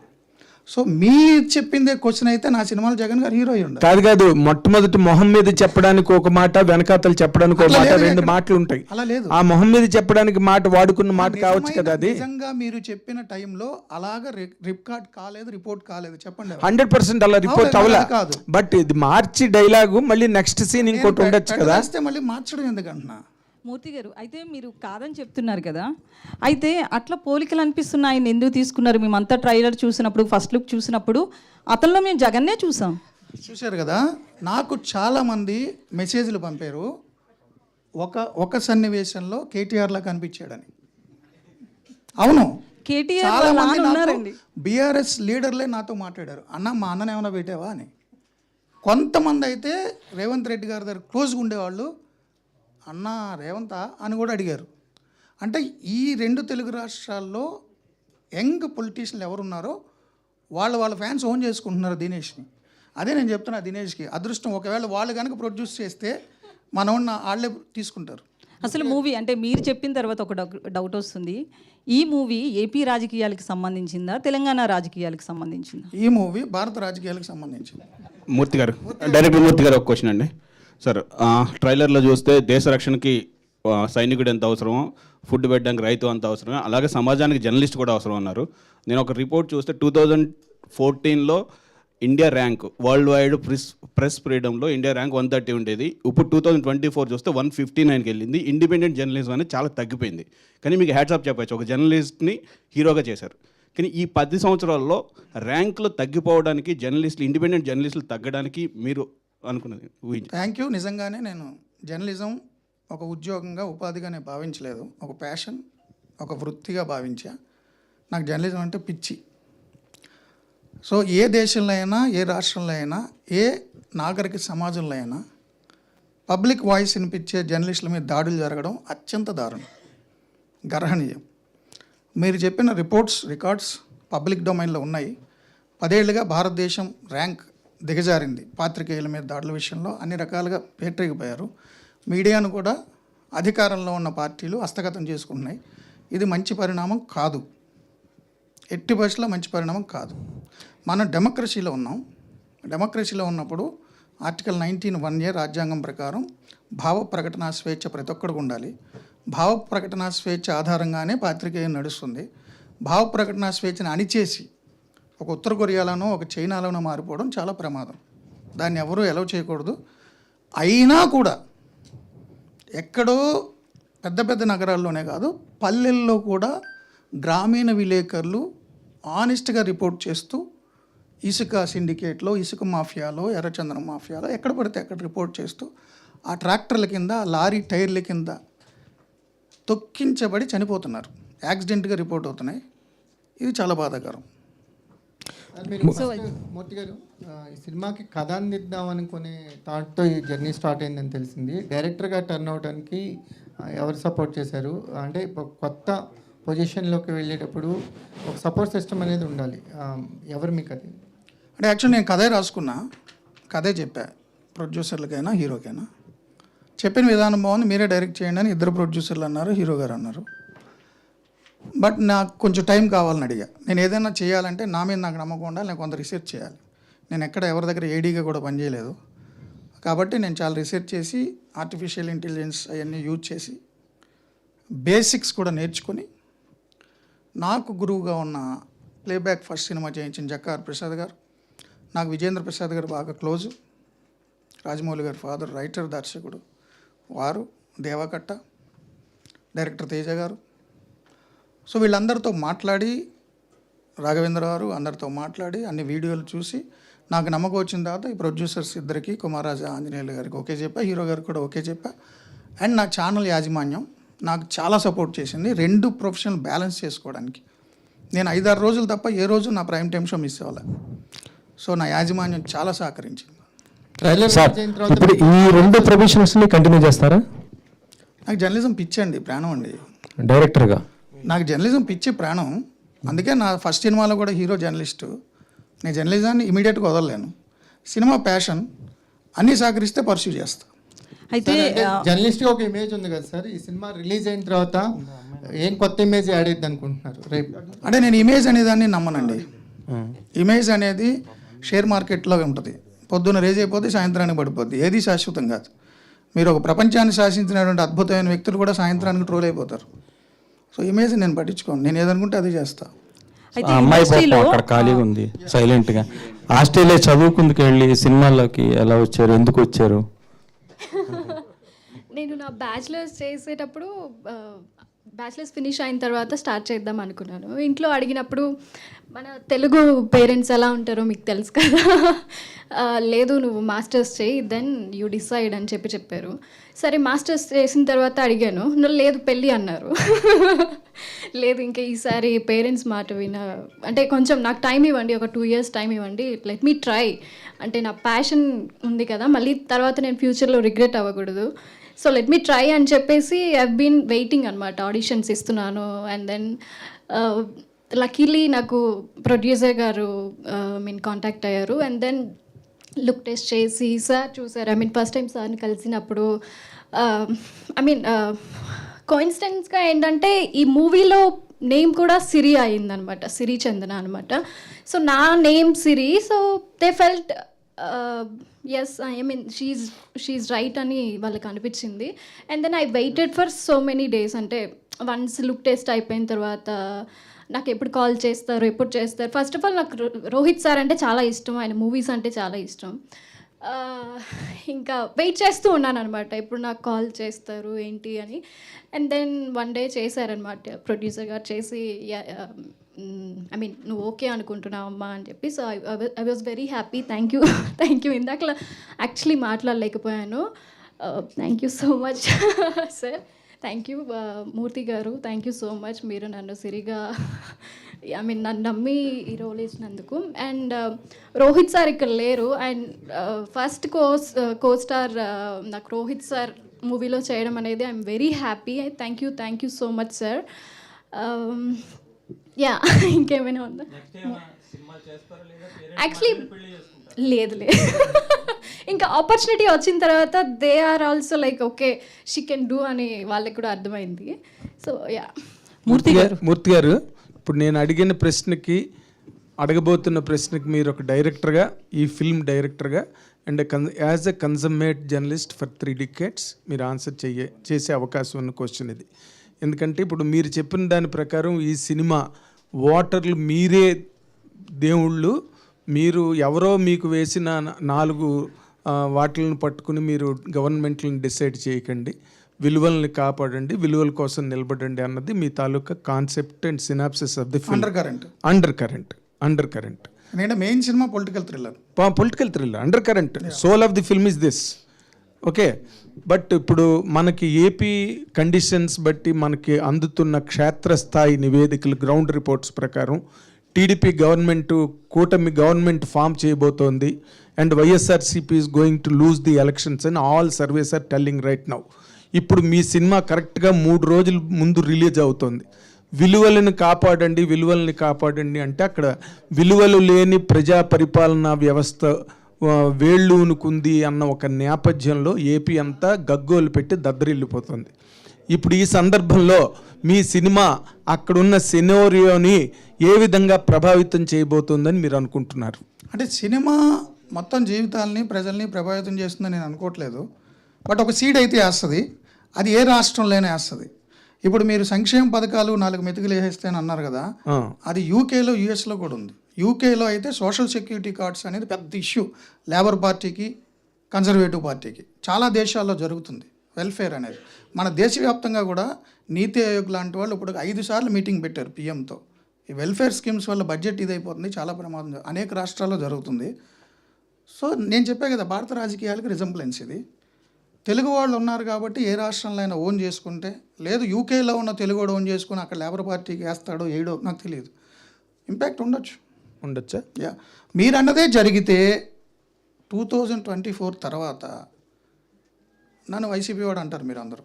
సో మీ చెప్పిందే క్వశ్చన్ అయితే నా సినిమాలో జగన్ గారు హీరో ఉండాలి. కాదు, మొట్టమొదటి మొహం మీద చెప్పడానికి ఒక మాట, వెనకాతలు చెప్పడానికి ఒక మాట, 2 మాటలు ఉంటాయి. అలా లేదు. ఆ మొహం మీద చెప్పడానికి మాట వాడుకున్న మాట కావచ్చు కదా అది. నిజంగా మీరు చెప్పిన టైంలో అలాగా రికార్డ్ కాలేదు, రిపోర్ట్ కాలేదు, చెప్పండి. 100% అలా రిపోర్ట్ అవ్వలే కాదు. బట్ ఇది మార్చి డైలాగు మళ్ళీ నెక్స్ట్ సీన్ ఇంకోటి ఉండొచ్చు కదా. మళ్ళీ మార్చడం ఎందుకంటున్నా? మూర్తి గారు, అయితే మీరు కాదని చెప్తున్నారు కదా, అయితే అట్లా పోలికలు అనిపిస్తున్నాయి. ఆయన ఎందుకు తీసుకున్నారు? మేమంతా ట్రైలర్ చూసినప్పుడు, ఫస్ట్ లుక్ చూసినప్పుడు అతనిలో మేము జగన్నే చూసాం. చూశారు కదా, నాకు చాలామంది మెసేజ్లు పంపారు, ఒక సన్నివేశంలో కేటీఆర్లా కనిపించాడని. అవును, కేటీఆర్ చాలా వాళ్ళ మంది నాన్న నాతో ఉన్నారండి. బీఆర్ఎస్ లీడర్లే నాతో మాట్లాడారు, అన్న మా అన్నని ఏమైనా పెట్టావా అని. కొంతమంది అయితే రేవంత్ రెడ్డి గారి దగ్గర క్లోజ్గా ఉండేవాళ్ళు, అన్న రేవంతా అని కూడా అడిగారు. అంటే ఈ 2 తెలుగు రాష్ట్రాల్లో యంగ్ పొలిటీషియన్లు ఎవరున్నారో వాళ్ళ ఫ్యాన్స్ ఓన్ చేసుకుంటున్నారు దినేష్ని. అదే నేను చెప్తున్నా దినేష్కి అదృష్టం, ఒకవేళ వాళ్ళు కనుక ప్రొడ్యూస్ చేస్తే మనం వాళ్ళే తీసుకుంటారు. అసలు మూవీ అంటే మీరు చెప్పిన తర్వాత ఒక డౌట్ వస్తుంది, ఈ మూవీ ఏపీ రాజకీయాలకు సంబంధించిందా, తెలంగాణ రాజకీయాలకు సంబంధించిందా? ఈ మూవీ భారత రాజకీయాలకు సంబంధించింది. మూర్తి గారు, డైరెక్టర్ మూర్తి గారు ఒక క్వశ్చన్ అండి. సార్, ట్రైలర్లో చూస్తే దేశ రక్షణకి సైనికుడు ఎంత అవసరమో, ఫుడ్ పెట్టడానికి రైతు అంత అవసరమే, అలాగే సమాజానికి జర్నలిస్ట్ కూడా అవసరం అన్నారు. నేను ఒక రిపోర్ట్ చూస్తే 2014లో India rank world wide press ఫ్రీడంలో ఇండియా ర్యాంక్ 130 ఉండేది. ఇప్పుడు 2024 చూస్తే 159కి వెళ్ళింది. ఇండిపెండెంట్ జర్నలిజం అనేది చాలా తగ్గిపోయింది. కానీ మీకు హ్యాట్స్ ఆఫ్ చెప్పచ్చు, ఒక జర్నలిస్ట్ని హీరోగా చేశారు. కానీ ఈ 10 సంవత్సరాల్లో ర్యాంకులు తగ్గిపోవడానికి, ఇండిపెండెంట్ జర్నలిస్టులు తగ్గడానికి మీరు అనుకున్నది ఊహించారు? Thank you. నిజంగానే నేను జర్నలిజం ఒక ఉద్యోగంగా, ఉపాధిగా నేను భావించలేదు, ఒక ప్యాషన్, ఒక వృత్తిగా భావించా. నాకు జర్నలిజం అంటే పిచ్చి. సో ఏ దేశంలో అయినా, ఏ రాష్ట్రంలో అయినా, ఏ నాగరిక సమాజంలో అయినా పబ్లిక్ వాయిస్ వినిపించే జర్నలిస్టుల మీద దాడులు జరగడం అత్యంత దారుణం, గర్హనీయం. మీరు చెప్పిన రికార్డ్స్ పబ్లిక్ డొమైన్లో ఉన్నాయి. 10 ఏళ్ళుగా భారతదేశం ర్యాంక్ దిగజారింది పాత్రికేయుల మీద దాడుల విషయంలో. అన్ని రకాలుగా పేటరేగిపోయారు. మీడియాను కూడా అధికారంలో ఉన్న పార్టీలు హస్తగతం చేసుకుంటున్నాయి. ఇది మంచి పరిణామం కాదు, ఎట్టి పరిస్థితుల్లో మంచి పరిణామం కాదు. మనం డెమోక్రసీలో ఉన్నాం. డెమోక్రసీలో ఉన్నప్పుడు ఆర్టికల్ 19(1)A రాజ్యాంగం ప్రకారం భావ ప్రకటన స్వేచ్ఛ ప్రతి ఒక్కడికి ఉండాలి. భావ ప్రకటన స్వేచ్ఛ ఆధారంగానే పాత్రికేయం నడుస్తుంది. భావ ప్రకటన స్వేచ్ఛను అణిచేసి ఒక ఉత్తర కొరియాలోనో ఒక చైనాలోనో మారిపోవడం చాలా ప్రమాదం. దాన్ని ఎవరూ ఎలవ్ చేయకూడదు. అయినా కూడా ఎక్కడో పెద్ద నగరాల్లోనే కాదు, పల్లెల్లో కూడా గ్రామీణ విలేకరులు ఆనెస్ట్గా రిపోర్ట్ చేస్తూ ఇసుక సిండికేట్లో, ఇసుక మాఫియాలో, ఎర్రచందనం మాఫియాలో ఎక్కడ పడితే అక్కడ రిపోర్ట్ చేస్తూ ఆ ట్రాక్టర్ల కింద, లారీ టైర్ల కింద తొక్కించబడి చనిపోతున్నారు. యాక్సిడెంట్గా రిపోర్ట్ అవుతున్నాయి. ఇది చాలా బాధాకరం. మూర్తి గారు, ఈ సినిమాకి కథ అందిద్దాం అనుకునే థాట్తో ఈ జర్నీ స్టార్ట్ అయిందని తెలిసింది. డైరెక్టర్గా టర్న్ అవడానికి ఎవరు సపోర్ట్ చేశారు? అంటే కొత్త పొజిషన్లోకి వెళ్ళేటప్పుడు ఒక సపోర్ట్ సిస్టమ్ అనేది ఉండాలి. ఎవరు మీకు అది? అంటే యాక్చువల్లీ నేను కథే రాసుకున్నా, కథే చెప్పా ప్రొడ్యూసర్లకైనా హీరోకైనా. చెప్పిన విధానం బాగుంది, మీరే డైరెక్ట్ చేయండి అని 2 ప్రొడ్యూసర్లు అన్నారు, హీరో గారు అన్నారు. బట్ నాకు కొంచెం టైం కావాలని అడిగా. నేను ఏదైనా చేయాలంటే నా మీద నాకు నమ్మకం ఉండాలి, నేను కొంత రీసెర్చ్ చేయాలి. నేను ఎక్కడ ఎవరి దగ్గర ఏడీగా కూడా పనిచేయలేదు. కాబట్టి నేను చాలా రీసెర్చ్ చేసి ఆర్టిఫిషియల్ ఇంటెలిజెన్స్ అవన్నీ యూజ్ చేసి బేసిక్స్ కూడా నేర్చుకొని, నాకు గురువుగా ఉన్న ప్లేబ్యాక్ ఫస్ట్ సినిమా చేయించిన జక్కార్ ప్రసాద్ గారు, నాకు విజేంద్ర ప్రసాద్ గారు బాగా క్లోజు, రాజమౌళి గారి ఫాదర్, రైటర్, దర్శకుడు వారు, దేవకట్ట, డైరెక్టర్ తేజ గారు. సో వీళ్ళందరితో మాట్లాడి, రాఘవేంద్ర గారు అందరితో మాట్లాడి అన్ని వీడియోలు చూసి నాకు నమ్మకం వచ్చిన తర్వాత ఈ ప్రొడ్యూసర్స్ ఇద్దరికి, కుమారాజా ఆంజనేయులు గారికి ఓకే చెప్పా, హీరో గారికి కూడా ఓకే చెప్పా. అండ్ నా ఛానల్ యాజమాన్యం నాకు చాలా సపోర్ట్ చేసింది 2 ప్రొఫెషనల్ బ్యాలెన్స్ చేసుకోవడానికి. నేను 5-6 రోజులు తప్ప ఏ రోజు నా ప్రైమ్ టైమ్ షో మిస్ అవ్వాలి. సో నా యాజమాన్యం చాలా సహకరించింది. ఇప్పుడు ఈ 2 ప్రొఫెషన్స్ని కంటిన్యూ చేస్తారా? నాకు జర్నలిజం పిచ్చండి, ప్రాణం అండి. డైరెక్టర్గా నాకు జర్నలిజం పిచ్చి, ప్రాణం. అందుకే నా ఫస్ట్ సినిమాలో కూడా హీరో జర్నలిస్టు. నేను జర్నలిజాన్ని ఇమీడియట్గా వదలలేను. సినిమా ప్యాషన్, అన్నీ సహకరిస్తే పర్సూ చేస్తా. అయితే జర్నలిస్ట్గా ఒక ఇమేజ్ ఉంది కదా సార్, ఈ సినిమా రిలీజ్ అయిన తర్వాత ఏం కొత్త ఇమేజ్ యాడ్ అయ్యింది అనుకుంటున్నారు రేపు? అంటే నేను ఇమేజ్ అనేదాన్ని నమ్మనండి. ఇమేజ్ అనేది షేర్ మార్కెట్లో ఉంటుంది. పొద్దున్న రేజ్ అయిపోతే సాయంత్రానికి పడిపోద్ది. ఏది శాశ్వతం కాదు. మీరు ఒక ప్రపంచాన్ని శాసించినటువంటి అద్భుతమైన వ్యక్తులు కూడా సాయంత్రానికి ట్రోల్ అయిపోతారు. సో ఇమేజ్ నేను పట్టించుకోను, నేను ఏదనుకుంటే అది చేస్తా. అమ్మాయి పాపం అక్కడ ఖాళీగా ఉంది సైలెంట్గా. ఆస్ట్రేలియా చదువుకుందుకు వెళ్ళి సినిమాల్లోకి ఎలా వచ్చారు, ఎందుకు వచ్చారు? నేను నా బ్యాచిలర్స్ చేసేటప్పుడు బ్యాచిలర్స్ ఫినిష్ అయిన తర్వాత స్టార్ట్ చేద్దాం అనుకున్నాను. ఇంట్లో అడిగినప్పుడు మన తెలుగు పేరెంట్స్ ఎలా ఉంటారో మీకు తెలుసు కదా. లేదు నువ్వు మాస్టర్స్ చేయి, దెన్ యూ డిసైడ్ అని చెప్పారు. సరే మాస్టర్స్ చేసిన తర్వాత అడిగాను, లేదు పెళ్ళి అన్నారు. లేదు ఇంకా ఈసారి పేరెంట్స్ మాట అంటే కొంచెం నాకు టైం ఇవ్వండి, ఒక 2 years టైం ఇవ్వండి, లెట్ మీ ట్రై. అంటే నా ప్యాషన్ ఉంది కదా, మళ్ళీ తర్వాత నేను ఫ్యూచర్లో రిగ్రెట్ అవ్వకూడదు. సో లెట్ మీ ట్రై అని చెప్పేసి ఐవ్ బీన్ వెయిటింగ్ అనమాట. ఆడిషన్స్ ఇస్తున్నాను. అండ్ దెన్ లక్కీలీ నాకు ప్రొడ్యూసర్ గారు కాంటాక్ట్ అయ్యారు. అండ్ దెన్ లుక్ టెస్ట్ చేసి సార్ చూసారు. ఫస్ట్ టైం సార్ని కలిసినప్పుడు కోయిన్సిడెన్స్గా ఏంటంటే ఈ మూవీలో నేమ్ కూడా సిరి అయిందనమాట, సిరి చందన అనమాట. సో నా name Siri. So they felt yes she right అని వాళ్ళకి అనిపించింది. And then I waited for so many days. అంటే వన్స్ లుక్ టెస్ట్ అయిపోయిన తర్వాత నాకు ఎప్పుడు కాల్ చేస్తారు, ఎప్పుడు చేస్తారు. ఫస్ట్ ఆఫ్ ఆల్ నాకు రోహిత్ సార్ అంటే చాలా ఇష్టం, ఆయన మూవీస్ అంటే చాలా ఇష్టం. ఇంకా వెయిట్ చేస్తూ ఉన్నాను అనమాట, ఎప్పుడు నాకు కాల్ చేస్తారు ఏంటి అని. అండ్ దెన్ వన్ డే చేశారనమాట ప్రొడ్యూసర్ గారు చేసి, నువ్వు ఓకే అనుకుంటున్నావు అమ్మా అని చెప్పి. So I was very happy. Thank you. ఇందాక యాక్చువల్లీ మాట్లాడలేకపోయాను. Thank you so much sir. Thank you Murthy గారు. Thank you so much. మీరు నన్ను సిరిగా నన్ను నమ్మి ఈ రోల్ ఇచ్చినందుకు. అండ్ రోహిత్ సార్ ఇక్కడ లేరు. అండ్ ఫస్ట్ కో స్టార్ నాకు రోహిత్ సార్ మూవీలో చేయడం అనేది I'm very happy. Thank you so much sir. Yeah ఇంకేమైనా ఉందా? యాక్చువల్లీ లేదు ఇంకా ఆపర్చునిటీ వచ్చిన తర్వాత they are also like okay she can do అని వాళ్ళకి కూడా అర్థమైంది. So yeah. మూర్తి గారు, ఇప్పుడు నేను అడిగిన ప్రశ్నకి, అడగబోతున్న ప్రశ్నకి మీరు ఒక డైరెక్టర్గా, ఈ ఫిల్మ్ డైరెక్టర్గా and as a consummate journalist for 3 decades మీరు ఆన్సర్ చేసే అవకాశం ఉన్న క్వశ్చన్ ఇది. ఎందుకంటే ఇప్పుడు మీరు చెప్పిన దాని ప్రకారం ఈ సినిమా ఓటర్లు మీరే దేవుళ్ళు, మీరు ఎవరో మీకు వేసిన 4 వాటిలను పట్టుకుని మీరు గవర్నమెంట్లను డిసైడ్ చేయకండి, విలువల్ని కాపాడండి, విలువల కోసం నిలబడండి అన్నది మీ తాలూకా concept and synopsis of the film. Under current నేను main cinema political thriller. Under current soul of the film is this. Okay, but ఇప్పుడు మనకి ఏపీ కండిషన్స్ బట్టి మనకి అందుతున్న క్షేత్రస్థాయి నివేదికలు, గ్రౌండ్ రిపోర్ట్స్ ప్రకారం టీడీపీ గవర్నమెంట్, కూటమి గవర్నమెంట్ ఫామ్ చేయబోతోంది. And YSRCP is going to lose the elections and all surveys are telling right now. ఇప్పుడు మీ సినిమా కరెక్ట్గా 3 రోజుల ముందు రిలీజ్ అవుతుంది. విలువలను కాపాడండి అంటే అక్కడ విలువలు లేని ప్రజా పరిపాలనా వ్యవస్థ వేళ్ళూనుకుంది అన్న ఒక నేపథ్యంలో ఏపీ అంతా గగ్గోలు పెట్టి దద్దరిల్లిపోతుంది. ఇప్పుడు ఈ సందర్భంలో మీ సినిమా అక్కడున్న సినారియోని ఏ విధంగా ప్రభావితం చేయబోతుందని మీరు అనుకుంటున్నారు? అంటే సినిమా మొత్తం జీవితాలని, ప్రజల్ని ప్రభావితం చేస్తుందని నేను అనుకోవట్లేదు. బట్ ఒక సీడ్ అయితే వేస్తుంది, అది ఏ రాష్ట్రంలోనే వేస్తుంది. ఇప్పుడు మీరు సంక్షేమ పథకాలు 4 మెతుకులు వేసేస్తే అని అన్నారు కదా, అది యూకేలో, యూఎస్లో కూడా ఉంది. యూకేలో అయితే సోషల్ సెక్యూరిటీ కార్డ్స్ అనేది పెద్ద ఇష్యూ, లేబర్ పార్టీకి, కన్జర్వేటివ్ పార్టీకి. చాలా దేశాల్లో జరుగుతుంది వెల్ఫేర్ అనేది. మన దేశవ్యాప్తంగా కూడా నీతి ఆయోగ్ లాంటి వాళ్ళు ఇప్పుడు 5 సార్లు మీటింగ్ పెట్టారు పిఎంతో. ఈ వెల్ఫేర్ స్కీమ్స్ వల్ల బడ్జెట్ ఇదైపోతుంది, చాలా ప్రమాదం అనేక రాష్ట్రాల్లో జరుగుతుంది. సో నేను చెప్పే కదా, భారత రాజకీయాలకు రిజంబ్లెన్స్ ఇది. తెలుగు వాళ్ళు ఉన్నారు కాబట్టి ఏ రాష్ట్రంలో అయినా ఓన్ చేసుకుంటే, లేదు యూకేలో ఉన్న తెలుగువాడు ఓన్ చేసుకుని అక్కడ లేబర్ పార్టీకి వేస్తాడో ఏడో నాకు తెలియదు. ఇంపాక్ట్ ఉండొచ్చా? యా, మీరు అన్నదే జరిగితే 2024 తర్వాత నన్ను వైసీపీ వాడు అంటారు మీరు అందరూ.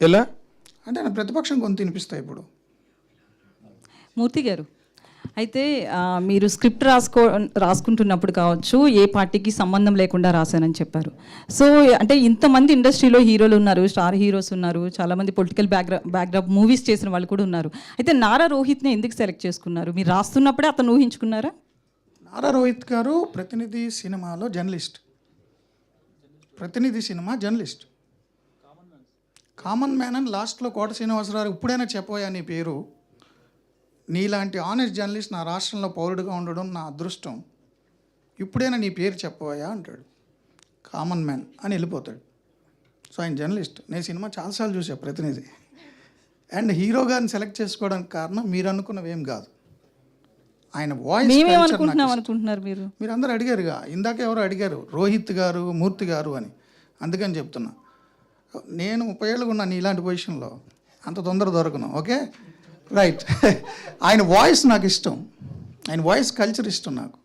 ఎలా అంటే నా ప్రతిపక్షం కొంత వినిపిస్తాయి ఇప్పుడు. మూర్తి గారు, అయితే మీరు స్క్రిప్ట్ రాసుకుంటున్నప్పుడు కావచ్చు, ఏ పార్టీకి సంబంధం లేకుండా రాశానని చెప్పారు. సో అంటే ఇంతమంది ఇండస్ట్రీలో హీరోలు ఉన్నారు, స్టార్ హీరోస్ ఉన్నారు, చాలామంది పొలిటికల్ బ్యాక్డ్రాప్ మూవీస్ చేసిన వాళ్ళు కూడా ఉన్నారు. అయితే నారా రోహిత్ని ఎందుకు సెలెక్ట్ చేసుకున్నారు? మీరు రాస్తున్నప్పుడే అతను ఊహించుకున్నారా? నారా రోహిత్ గారు ప్రతినిధి సినిమాలో జర్నలిస్ట్, ప్రతినిధి సినిమా జర్నలిస్ట్, కామన్ మ్యాన్ అని లాస్ట్లో కోట శ్రీనివాసరావు ఇప్పుడైనా చెప్పబోయా నీ పేరు, నీలాంటి ఆనెస్ట్ జర్నలిస్ట్ నా రాష్ట్రంలో పౌరుడిగా ఉండడం నా అదృష్టం, ఇప్పుడైనా నీ పేరు చెప్పబోయా అంటాడు. కామన్ మ్యాన్ అని వెళ్ళిపోతాడు. సో ఆయన జర్నలిస్ట్. నేను సినిమా చాలాసార్లు చూసా ప్రతినిధి. అండ్ హీరో గారిని సెలెక్ట్ చేసుకోవడానికి కారణం మీరు అనుకున్నవి ఏం కాదు, ఆయన వాయిస్. అనుకుంటున్నారు మీరు అందరూ అడిగారుగా, ఇందాక ఎవరు అడిగారు, రోహిత్ గారు, మూర్తి గారు అని, అందుకని చెప్తున్నా. నేను 30 ఏళ్ళుగా ఉన్నాను ఇలాంటి పొజిషన్లో, అంత తొందర దొరకను. Okay, right. ఆయన వాయిస్ నాకు ఇష్టం, ఆయన వాయిస్ కల్చర్ ఇష్టం నాకు.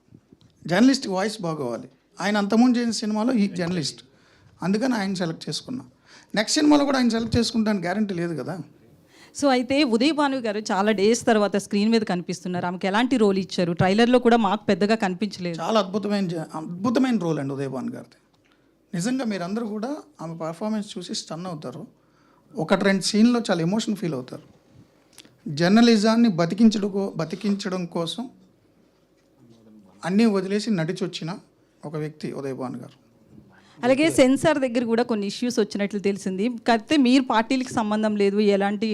జర్నలిస్ట్ వాయిస్ బాగోవాలి. ఆయన అంతకుముందు చేసిన సినిమాలో ఈ జర్నలిస్ట్, అందుకని ఆయన సెలెక్ట్ చేసుకున్నా. నెక్స్ట్ సినిమాలో కూడా ఆయన సెలెక్ట్ చేసుకుంటాను గ్యారంటీ లేదు కదా. సో అయితే ఉదయ్ భాను గారు చాలా డేస్ తర్వాత స్క్రీన్ మీద కనిపిస్తున్నారు. ఆమెకి ఎలాంటి రోల్ ఇచ్చారు? ట్రైలర్లో కూడా మాకు పెద్దగా కనిపించలేదు. చాలా అద్భుతమైన రోల్ అండి ఉదయ్ భాను గారిది. నిజంగా మీరందరూ కూడా ఆమె పర్ఫార్మెన్స్ చూసి స్టన్ అవుతారు. 1-2 సీన్లో చాలా ఎమోషన్ ఫీల్ అవుతారు. జర్నలిజాన్ని బతికించడం కోసం అన్నీ వదిలేసి నడిచొచ్చిన ఒక వ్యక్తి ఉదయ్ భాను గారు. అలాగే సెన్సార్ దగ్గర కూడా కొన్ని ఇష్యూస్ వచ్చినట్లు తెలిసింది. కాకపోతే మీరు పార్టీలకు సంబంధం లేదు, ఎలాంటి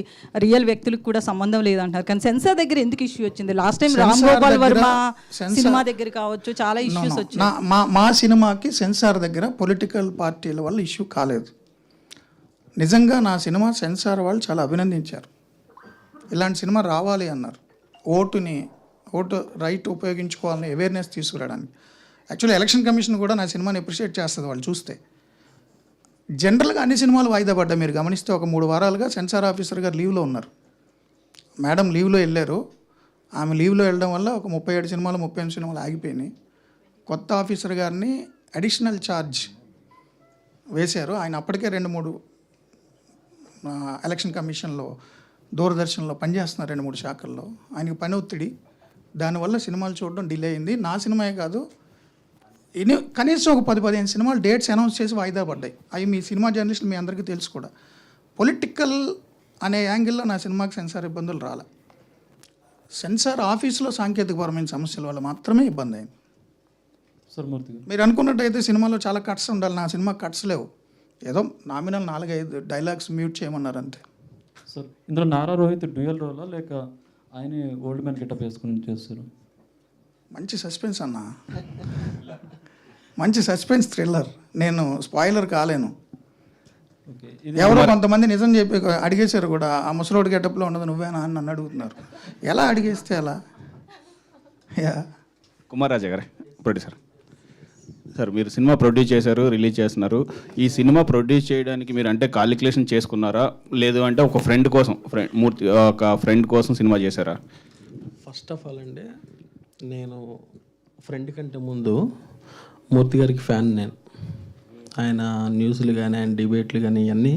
రియల్ వ్యక్తులకు కూడా సంబంధం లేదు అంటారు. కానీ సెన్సార్ దగ్గర ఎందుకు ఇష్యూ వచ్చింది? Last time Ram Gopal Varma cinema దగ్గర కావచ్చు చాలా ఇష్యూస్ వచ్చాయి. మా సినిమాకి సెన్సార్ దగ్గర పొలిటికల్ పార్టీల వల్ల ఇష్యూ కాలేదు. నిజంగా నా సినిమా సెన్సార్ వాళ్ళు చాలా అభినందించారు. ఇలాంటి సినిమా రావాలి అన్నారు. ఓటు రైట్ ఉపయోగించుకోవాలని అవేర్నెస్ తీసుకురావడానికి. యాక్చువల్లీ ఎలక్షన్ కమిషన్ కూడా నా సినిమాని అప్రిషియేట్ చేస్తుంది వాళ్ళు చూస్తే. జనరల్గా అన్ని సినిమాలు వాయిదా పడ్డాయి. మీరు గమనిస్తే ఒక 3 వారాలుగా సెన్సార్ ఆఫీసర్ గారు లీవ్లో ఉన్నారు. మేడం లీవ్లో వెళ్ళారు. ఆమె లీవ్లో వెళ్ళడం వల్ల ఒక 37 సినిమాలు 38 సినిమాలు ఆగిపోయినాయి. కొత్త ఆఫీసర్ గారిని అడిషనల్ ఛార్జ్ వేశారు. ఆయన అప్పటికే 2-3 ఎలక్షన్ కమిషన్లో, దూరదర్శన్లో పనిచేస్తున్నారు 2-3 శాఖల్లో. ఆయనకి పని ఒత్తిడి, దానివల్ల సినిమాలు చూడడం డిలే అయింది. నా సినిమాయే కాదు, కనీసం ఒక 10-15 సినిమాలు డేట్స్ అనౌన్స్ చేసి వాయిదా పడ్డాయి. అవి మీ సినిమా జర్నలిస్టులు మీ అందరికీ తెలుసు కూడా. పొలిటికల్ అనే యాంగిల్లో నా సినిమాకి సెన్సార్ ఇబ్బందులు రాలే. సెన్సార్ ఆఫీసులో సాంకేతికపరమైన సమస్యల వల్ల మాత్రమే ఇబ్బంది అయింది. మీరు అనుకున్నట్టయితే సినిమాలో చాలా కట్స్ ఉండాలి, నా సినిమా కట్స్ లేవు. ఏదో నామినల్ 4-5 డైలాగ్స్ మ్యూట్ చేయమన్నారు అంతే. సార్ ఇందులో నారా రోహిత్ డ్యూయల్ రోలా లేక ఆయనే ఓల్డ్ మ్యాన్ గెటప్ వేసుకుని చేస్తారు? మంచి సస్పెన్స్ అన్న, మంచి సస్పెన్స్ థ్రిల్లర్. నేను స్పాయిలర్ కాలేను. ఎవరో కొంతమంది నిజం చెప్పి అడిగేశారు కూడా, ఆ ముసలోడి గెటప్లో ఉన్నది నువ్వేనా అని నన్ను అడుగుతున్నారు. ఎలా అడిగేస్తే ఎలా? కుమార్ రాజా గారే ప్రొడ్యూసర్. సార్ మీరు సినిమా ప్రొడ్యూస్ చేశారు, రిలీజ్ చేస్తున్నారు. ఈ సినిమా ప్రొడ్యూస్ చేయడానికి మీరు అంటే కాలిక్యులేషన్ చేసుకున్నారా, లేదు అంటే ఒక ఫ్రెండ్ కోసం సినిమా చేశారా? ఫస్ట్ ఆఫ్ ఆల్ అండి, నేను ఫ్రెండ్ కంటే ముందు మూర్తి గారికి ఫ్యాన్. నేను ఆయన న్యూస్లు కానీ ఆయన డిబేట్లు కానీ ఇవన్నీ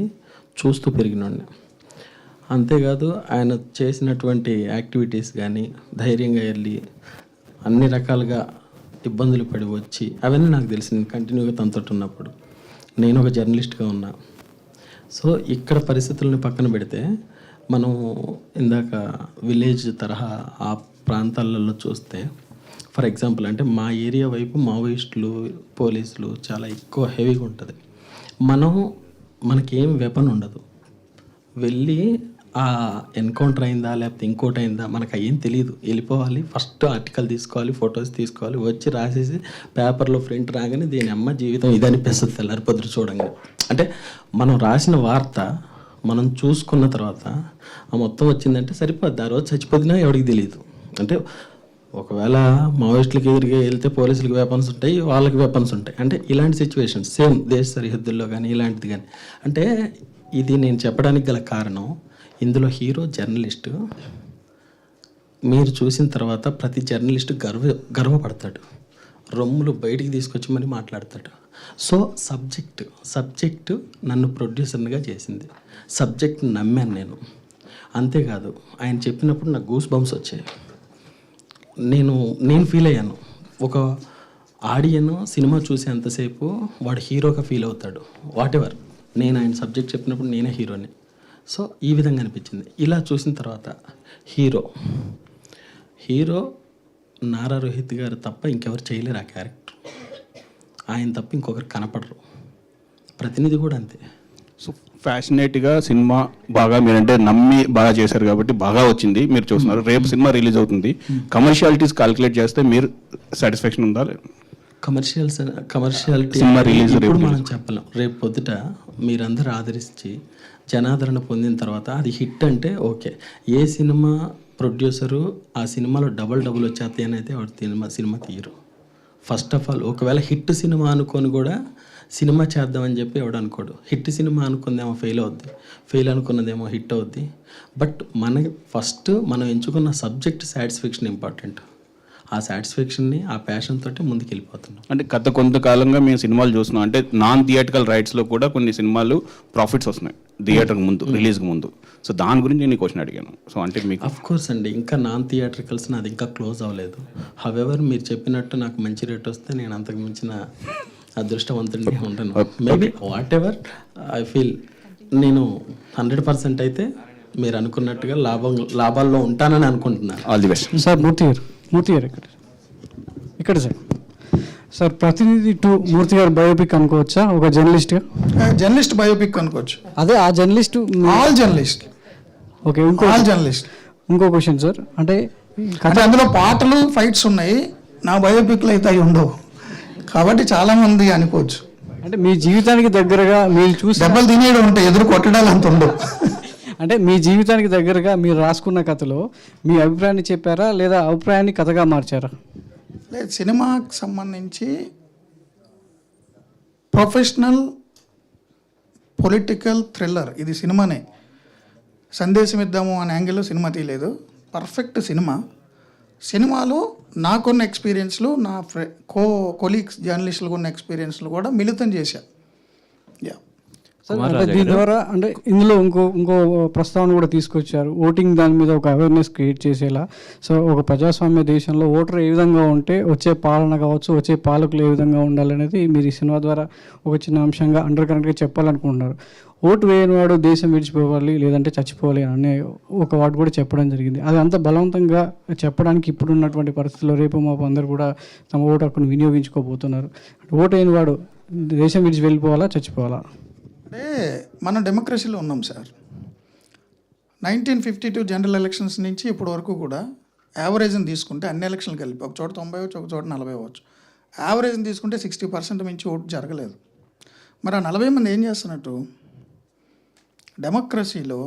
చూస్తూ పెరిగినండి. అంతేకాదు ఆయన చేసినటువంటి యాక్టివిటీస్ కానీ, ధైర్యంగా వెళ్ళి అన్ని రకాలుగా ఇబ్బందులు పడి వచ్చి అవన్నీ నాకు తెలిసింది కంటిన్యూగా తనతో ఉన్నప్పుడు. నేను ఒక జర్నలిస్ట్గా ఉన్నా. సో ఇక్కడ పరిస్థితులను పక్కన పెడితే మనం ఇందాక విలేజ్ తరహా ఆ ప్రాంతాలలో చూస్తే, ఫర్ ఎగ్జాంపుల్ అంటే మా ఏరియా వైపు మావోయిస్టులు, పోలీసులు చాలా ఎక్కువ హెవీగా ఉంటుంది. మనకేం వెపన్ ఉండదు. వెళ్ళి ఆ ఎన్కౌంటర్ అయిందా లేకపోతే ఇంకోటి అయిందా మనకు ఏం తెలియదు. వెళ్ళిపోవాలి, ఫస్ట్ ఆర్టికల్ తీసుకోవాలి, ఫొటోస్ తీసుకోవాలి, వచ్చి రాసేసి పేపర్లో ప్రింట్ రాగానే దీని అమ్మ జీవితం ఇది అనిపిస్తుంది తెల్లారి పొద్దురు చూడంగా. అంటే మనం రాసిన వార్త మనం చూసుకున్న తర్వాత ఆ మొత్తం వచ్చిందంటే సరిపోద్ది. ఆ రోజు చచ్చిపోతున్నా ఎవరికి తెలియదు. అంటే ఒకవేళ మావోయిస్టులకి ఎదురుగా వెళ్తే పోలీసులకి వెపన్స్ ఉంటాయి, వాళ్ళకి వెపన్స్ ఉంటాయి. అంటే ఇలాంటి సిచ్యువేషన్స్ సేమ్ దేశ సరిహద్దుల్లో కానీ ఇలాంటిది కానీ. అంటే ఇది నేను చెప్పడానికి గల కారణం, ఇందులో హీరో జర్నలిస్టు. మీరు చూసిన తర్వాత ప్రతి జర్నలిస్టు గర్వపడతాడు, రొమ్ములు బయటికి తీసుకొచ్చి మరి మాట్లాడతాడు. సో సబ్జెక్టు నన్ను ప్రొడ్యూసర్గా చేసింది. సబ్జెక్ట్ నమ్మాను నేను. అంతేకాదు ఆయన చెప్పినప్పుడు నాకు గూస్ బంప్స్ వచ్చాయి. నేను ఫీల్ అయ్యాను. ఒక ఆడియన్ సినిమా చూసేంతసేపు వాడు హీరోగా ఫీల్ అవుతాడు. వాట్ ఎవర్, నేను ఆయన సబ్జెక్ట్ చెప్పినప్పుడు నేనే హీరోని. సో ఈ విధంగా అనిపించింది. ఇలా చూసిన తర్వాత హీరో నారా రోహిత్ గారు తప్ప ఇంకెవరు చేయలేరు ఆ క్యారెక్టర్. ఆయన తప్ప ఇంకొకరు కనపడరు. ప్రతినిధి కూడా అంతే. సో ఫ్యాషనేట్గా సినిమా బాగా మీరంటే నమ్మి బాగా చేశారు కాబట్టి బాగా వచ్చింది, మీరు చూస్తున్నారు. రేపు సినిమా రిలీజ్ అవుతుంది. కమర్షియాలిటీస్ కాలిక్యులేట్ చేస్తే మీరు సాటిస్ఫాక్షన్ ఉందా? కమర్షియాలిటీ సినిమా రిలీజ్ ఇప్పుడు మనం చెప్పలేం. రేపు పొద్దుట మీరందరూ ఆదరించి జనాదరణ పొందిన తర్వాత అది హిట్ అంటే ఓకే. ఏ సినిమా ప్రొడ్యూసరు ఆ సినిమాలో డబుల్ వచ్చేస్తాయి అని అయితే వాడు సినిమా తీయరు. ఫస్ట్ ఆఫ్ ఆల్ ఒకవేళ హిట్ సినిమా అనుకొని కూడా సినిమా చేద్దామని చెప్పి ఎవడు అనుకోడు. హిట్ సినిమా అనుకుందేమో ఫెయిల్ అవుద్ది, ఫెయిల్ అనుకున్నదేమో హిట్ అవుద్ది. బట్ మనకి ఫస్ట్ మనం ఎంచుకున్న సబ్జెక్ట్ సాటిస్ఫాక్షన్ ఇంపార్టెంట్. ఆ సాటిస్ఫాక్షన్ని ఆ ప్యాషన్ తోటి ముందుకు వెళ్ళిపోతున్నాం. అంటే గత కొంతకాలంగా మేము సినిమాలు చూస్తున్నాం. అంటే నాన్ థియేటికల్ రైట్స్లో కూడా కొన్ని సినిమాలు ప్రాఫిట్స్ వస్తున్నాయి థియేటర్కి ముందు, రిలీజ్కి ముందు. సో దాని గురించి నేను క్వశ్చన్ అడిగాను. సో అంటే మీకు అఫ్ కోర్స్ అండి, ఇంకా నాన్ థియేట్రికల్స్ నాది ఇంకా క్లోజ్ అవ్వలేదు. హవెవర్ మీరు చెప్పినట్టు నాకు మంచి రేట్ వస్తే నేను అంతకు మించిన అదృష్టవంతుడిని ఉంటాను. Maybe what ever I feel నేను 100% అయితే మీరు అనుకున్నట్టుగా లాభాల్లో ఉంటానని అనుకుంటున్నాను. All the best. Sir Murthy గారు ఇక్కడ సార్ ప్రతినిధి 2 మూర్తి గారు బయోపిక్ అనుకోవచ్చా ఒక జర్నలిస్ట్గా? జర్నలిస్ట్ బయోపిక్ అనుకోవచ్చు. అదే ఆ journalist all journalist. Okay, all journalist. ఇంకో క్వశ్చన్ సార్, అంటే అందులో పాటలు ఫైట్స్ ఉన్నాయి, నా బయోపిక్లో అయితే అవి ఉండవు. కాబట్టి చాలా మంది అనుకోవచ్చు. అంటే మీ జీవితానికి దగ్గరగా మీరు చూసి దెబ్బలు తినేయడం ఉంటాయి, ఎదురు కొట్టడాలు అంత ఉండవు. అంటే మీ జీవితానికి దగ్గరగా మీరు రాసుకున్న కథలో మీ అభిప్రాయాన్ని చెప్పారా లేదా అభిప్రాయాన్ని కథగా మార్చారా? లేదు, సినిమాకి సంబంధించి ప్రొఫెషనల్ పొలిటికల్ థ్రిల్లర్ ఇది సినిమానే. సందేశం ఇద్దాము అనే యాంగిల్లో సినిమా తీయలేదు. పర్ఫెక్ట్ సినిమాలో నాకున్న ఎక్స్పీరియన్స్లు, నా కొలీగ్స్ జర్నలిస్టులకు ఉన్న ఎక్స్పీరియన్స్లు కూడా మిళితం చేశా. యా, అంటే దీని ద్వారా అంటే ఇందులో ఇంకో ప్రస్తావన కూడా తీసుకొచ్చారు, ఓటింగ్ దాని మీద ఒక అవేర్నెస్ క్రియేట్ చేసేలా. సో ఒక ప్రజాస్వామ్య దేశంలో ఓటర్ ఏ విధంగా ఉంటే వచ్చే పాలన కావచ్చు, వచ్చే పాలకులు ఏ విధంగా ఉండాలనేది మీరు ఈ సినిమా ద్వారా ఒక చిన్న అంశంగా అండర్ కరెంట్గా చెప్పాలనుకుంటున్నారు. ఓటు వేయని వాడు దేశం విడిచిపోవాలి లేదంటే చచ్చిపోవాలి అనే ఒక వాడు కూడా చెప్పడం జరిగింది. అది అంత బలవంతంగా చెప్పడానికి ఇప్పుడున్నటువంటి పరిస్థితుల్లో రేపు మాపు అందరూ కూడా తమ ఓటు హక్కును వినియోగించుకోబోతున్నారు. ఓటు వేయని వాడు దేశం విడిచి వెళ్ళిపోవాలా చచ్చిపోవాలా? అంటే మనం డెమోక్రసీలో ఉన్నాం సార్. 1952 జనరల్ ఎలక్షన్స్ నుంచి ఇప్పటి వరకు కూడా యావరేజ్ని తీసుకుంటే అన్ని ఎలక్షన్లు కలిపి ఒక చోట 90 అవ్వచ్చు, ఒక చోట 40 అవ్వచ్చు. యావరేజ్ని తీసుకుంటే 60% మించి ఓటు జరగలేదు. మరి ఆ 40 మంది ఏం చేస్తున్నట్టు? డెమోక్రసీలో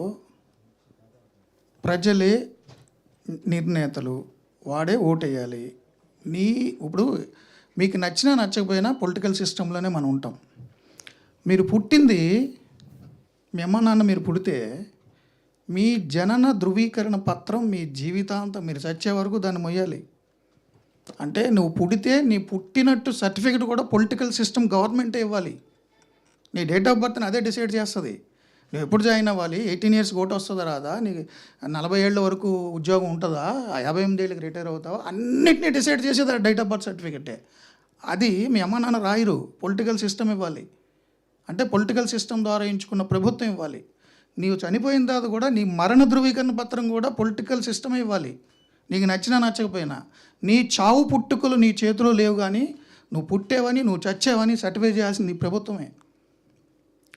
ప్రజలే నిర్ణేతలు, వాడే ఓటేయాలి. ఇప్పుడు మీకు నచ్చినా నచ్చకపోయినా పొలిటికల్ సిస్టంలోనే మనం ఉంటాం. మీరు పుట్టింది, మీ అమ్మ నాన్న మీరు పుడితే మీ జనన ధృవీకరణ పత్రం మీ జీవితాంతం మీరు చచ్చే వరకు దాన్ని మొయ్యాలి. అంటే నువ్వు పుడితే నీ పుట్టినట్టు సర్టిఫికెట్ కూడా పొలిటికల్ సిస్టమ్ గవర్నమెంటే ఇవ్వాలి. నీ డేట్ ఆఫ్ బర్త్ని అదే డిసైడ్ చేస్తుంది. నువ్వు ఎప్పుడు జాయిన్ అవ్వాలి, 18 years ఓటు వస్తుందా రాదా, నీకు 40 ఏళ్ళ వరకు ఉద్యోగం ఉంటుందా, 58 ఏళ్ళకి రిటైర్ అవుతావా, అన్నిటినీ డిసైడ్ చేసేది డేట్ ఆఫ్ బర్త్ సర్టిఫికెటే. అది మీ అమ్మ నాన్న రాయరు, పొలిటికల్ సిస్టమ్ ఇవ్వాలి. అంటే పొలిటికల్ సిస్టమ్ ద్వారా ఎంచుకున్న ప్రభుత్వం ఇవ్వాలి. నీవు చనిపోయిన తర్వాత కూడా నీ మరణ ధృవీకరణ పత్రం కూడా పొలిటికల్ సిస్టమే ఇవ్వాలి, నీకు నచ్చినా నచ్చకపోయినా. నీ చావు పుట్టుకలు నీ చేతిలో లేవు, కానీ నువ్వు పుట్టేవని నువ్వు చచ్చేవని సర్టిఫై చేయాల్సింది నీ ప్రభుత్వమే.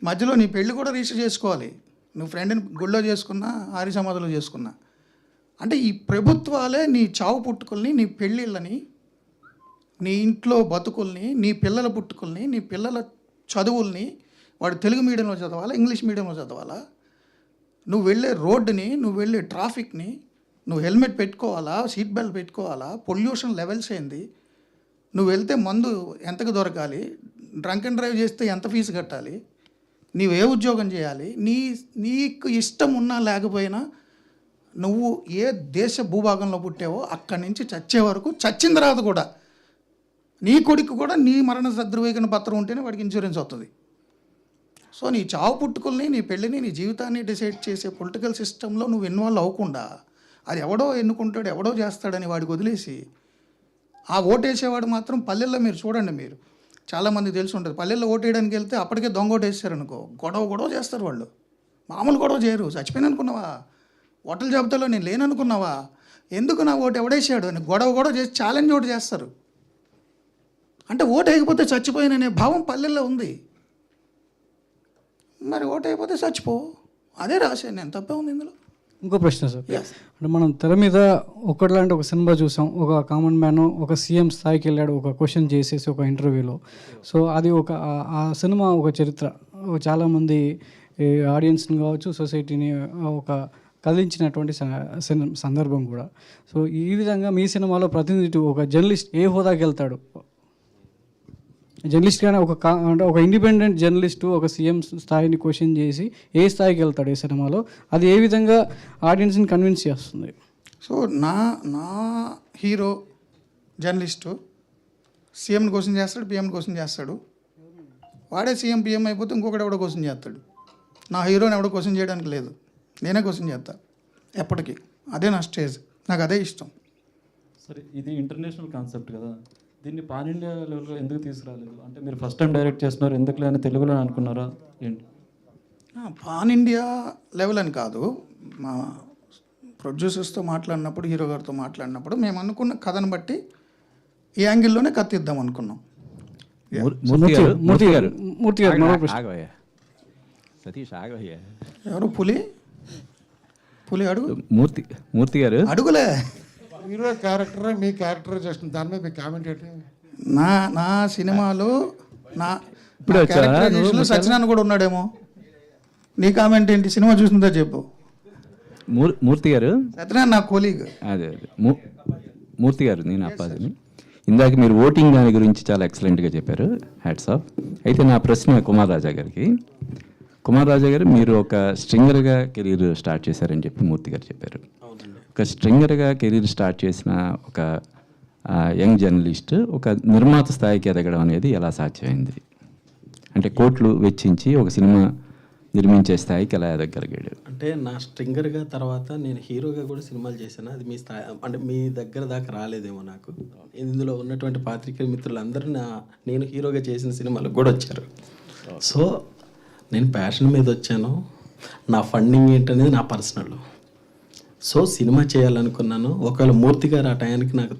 మధ్యలో నీ పెళ్ళి కూడా రిజిస్టర్ చేసుకోవాలి. నువ్వు ఫ్రెండ్ని గుళ్ళో చేసుకున్నా, ఆర్య సమాధిలో చేసుకున్నా. అంటే ఈ ప్రభుత్వాలే నీ చావు పుట్టుకల్ని, నీ పెళ్ళిళ్ళని, నీ ఇంట్లో బతుకుల్ని, నీ పిల్లల పుట్టుకల్ని, నీ పిల్లల చదువుల్ని, వాడు తెలుగు మీడియంలో చదవాలా, ఇంగ్లీష్ మీడియంలో చదవాలా, నువ్వు వెళ్ళే రోడ్డుని, నువ్వు వెళ్ళే ట్రాఫిక్ని, నువ్వు హెల్మెట్ పెట్టుకోవాలా, సీట్ బెల్ట్ పెట్టుకోవాలా, పొల్యూషన్ లెవెల్స్ ఏంది, నువ్వు వెళ్తే మందు ఎంతకు దొరకాలి, డ్రంక్ అండ్ డ్రైవ్ చేస్తే ఎంత ఫీజు కట్టాలి, నీవు ఏ ఉద్యోగం చేయాలి, నీకు ఇష్టం ఉన్నా లేకపోయినా నువ్వు ఏ దేశ భూభాగంలో పుట్టావో అక్కడి నుంచి చచ్చే వరకు, చచ్చిన తర్వాత కూడా నీ కొడుకు కూడా నీ మరణ ధృవీకరణ పత్రం ఉంటేనే వాడికి ఇన్సూరెన్స్ వస్తుంది. సో నీ చావు పుట్టుకల్ని, నీ పెళ్ళిని, నీ జీవితాన్ని డిసైడ్ చేసే పొలిటికల్ సిస్టంలో నువ్వు ఇన్వాల్వ్ అవ్వకుండా అది ఎవడో ఎన్నుకుంటాడు, ఎవడో చేస్తాడని వాడికి వదిలేసి, ఆ ఓటేసేవాడు మాత్రం పల్లెల్లో మీరు చూడండి, మీరు చాలామంది తెలిసి ఉంటుంది, పల్లెల్లో ఓటేయడానికి వెళ్తే అప్పటికే దొంగ ఓటేసారనుకో గొడవ చేస్తారు వాళ్ళు. మామూలు గొడవ చేయరు. చచ్చిపోయిన అనుకున్నావా, ఓటర్ల జాబితాలో నేను లేననుకున్నావా, ఎందుకు నా ఓటు ఎవడేసాడు అని గొడవ చేసి ఛాలెంజ్ ఓటు చేస్తారు. అంటే ఓటు వేయకపోతే చచ్చిపోయిననే భావం పల్లెల్లో ఉంది. మరి ఓటు అయిపోతే చచ్చిపో, అదే రాశాను నేను, తప్పే ఉంది ఇందులో. ఇంకో ప్రశ్న సార్, అంటే మనం తెర మీద ఒకటిలాంటి ఒక సినిమా చూసాం, ఒక కామన్ మ్యాన్ ఒక సీఎం స్థాయికి వెళ్ళాడు ఒక క్వశ్చన్ చేసేసి ఒక ఇంటర్వ్యూలో. సో అది ఒక ఆ సినిమా ఒక చరిత్ర, చాలామంది ఆడియన్స్ని కావచ్చు సొసైటీని ఒక కదిలించినటువంటి సందర్భం కూడా. సో ఈ విధంగా మీ సినిమాలో ప్రతినిధి ఒక జర్నలిస్ట్ ఏ హోదాకి వెళ్తాడు? జర్నలిస్ట్ కానీ అంటే ఒక ఇండిపెండెంట్ జర్నలిస్టు ఒక సీఎం స్థాయిని క్వశ్చన్ చేసి ఏ స్థాయికి వెళ్తాడు ఈ సినిమాలో? అది ఏ విధంగా ఆడియన్స్ని కన్విన్స్ చేస్తుంది? సో నా హీరో జర్నలిస్టు సీఎంని క్వశ్చన్ చేస్తాడు, పిఎంని క్వశ్చన్ చేస్తాడు. వాడే సీఎం పిఎం అయిపోతే ఇంకొకటి ఎవడో క్వశ్చన్ చేస్తాడు. నా హీరోని ఎవడో క్వశ్చన్ చేయడానికి లేదు, నేనే క్వశ్చన్ చేస్తాను ఎప్పటికీ. అదే నా స్టేజ్, నాకు అదే ఇష్టం. సరే, ఇది ఇంటర్నేషనల్ కాన్సెప్ట్ కదా, దీన్ని పాన్ ఇండియా లెవెల్లో ఎందుకు తీసుకురాలేదు? అంటే మీరు ఫస్ట్ టైం డైరెక్ట్ చేస్తున్నారు, ఎందుకు లేని తెలుగులో అనుకున్నారా ఏంటి? పాన్ ఇండియా లెవెల్ అని కాదు, మా ప్రొడ్యూసర్స్తో మాట్లాడినప్పుడు, హీరో గారితో మాట్లాడినప్పుడు మేము అనుకున్న కథను బట్టి ఈ యాంగిల్లోనే కథ ఇద్దాం అనుకున్నాం. మూర్తి గారు సతీష్ ఆగయ్య, ఎవరు పులి అడుగు. మూర్తి గారు అడుగులే. హీరో క్యారెక్టర్ మీ క్యారెక్టర్ చేస్తుంది, దాని మీద మీ కామెంట్ ఏంటి? నా సినిమాలో నా క్యారెక్టరైజేషన్లో సత్యనారాయణ కూడా ఉన్నాడేమో. నీ కామెంట్ ఏంటి? సినిమా చూసిందో చెప్పు. మూర్తి గారు సత్యనారాయణ నా కొలీగ్. అదే మూర్తి గారు, నేను అప్పాదిని. ఇందాక మీరు ఓటింగ్ దాని గురించి చాలా ఎక్సలెంట్గా చెప్పారు, హ్యాట్స్ ఆఫ్. అయితే నా ప్రశ్న కుమార్ రాజా గారికి. కుమార్ రాజా గారు, మీరు ఒక స్ట్రింగర్గా కెరీర్ స్టార్ట్ చేశారని చెప్పి మూర్తి గారు చెప్పారు. ఒక స్ట్రింగర్గా కెరీర్ స్టార్ట్ చేసిన ఒక యంగ్ జర్నలిస్ట్ ఒక నిర్మాత స్థాయికి ఎదగడం అనేది ఎలా సాధ్యమైంది? అంటే కోట్లు వెచ్చించి ఒక సినిమా నిర్మించే స్థాయికి ఎలా ఎదగలిగాడు? అంటే నా స్ట్రింగర్గా తర్వాత నేను హీరోగా కూడా సినిమాలు చేశాను. అది మీ స్థాయి అంటే మీ దగ్గర దాకా రాలేదేమో నాకు. ఇందులో ఉన్నటువంటి పాత్రికేయ మిత్రులందరూ నేను హీరోగా చేసిన సినిమాలకు కూడా వచ్చారు. సో నేను ప్యాషన్ మీద వచ్చాను. నా ఫండింగ్ ఏంటనేది నా పర్సనల్. సో సినిమా చేయాలనుకున్నాను. ఒకవేళ మూర్తి గారు ఆ టైంకి నాకు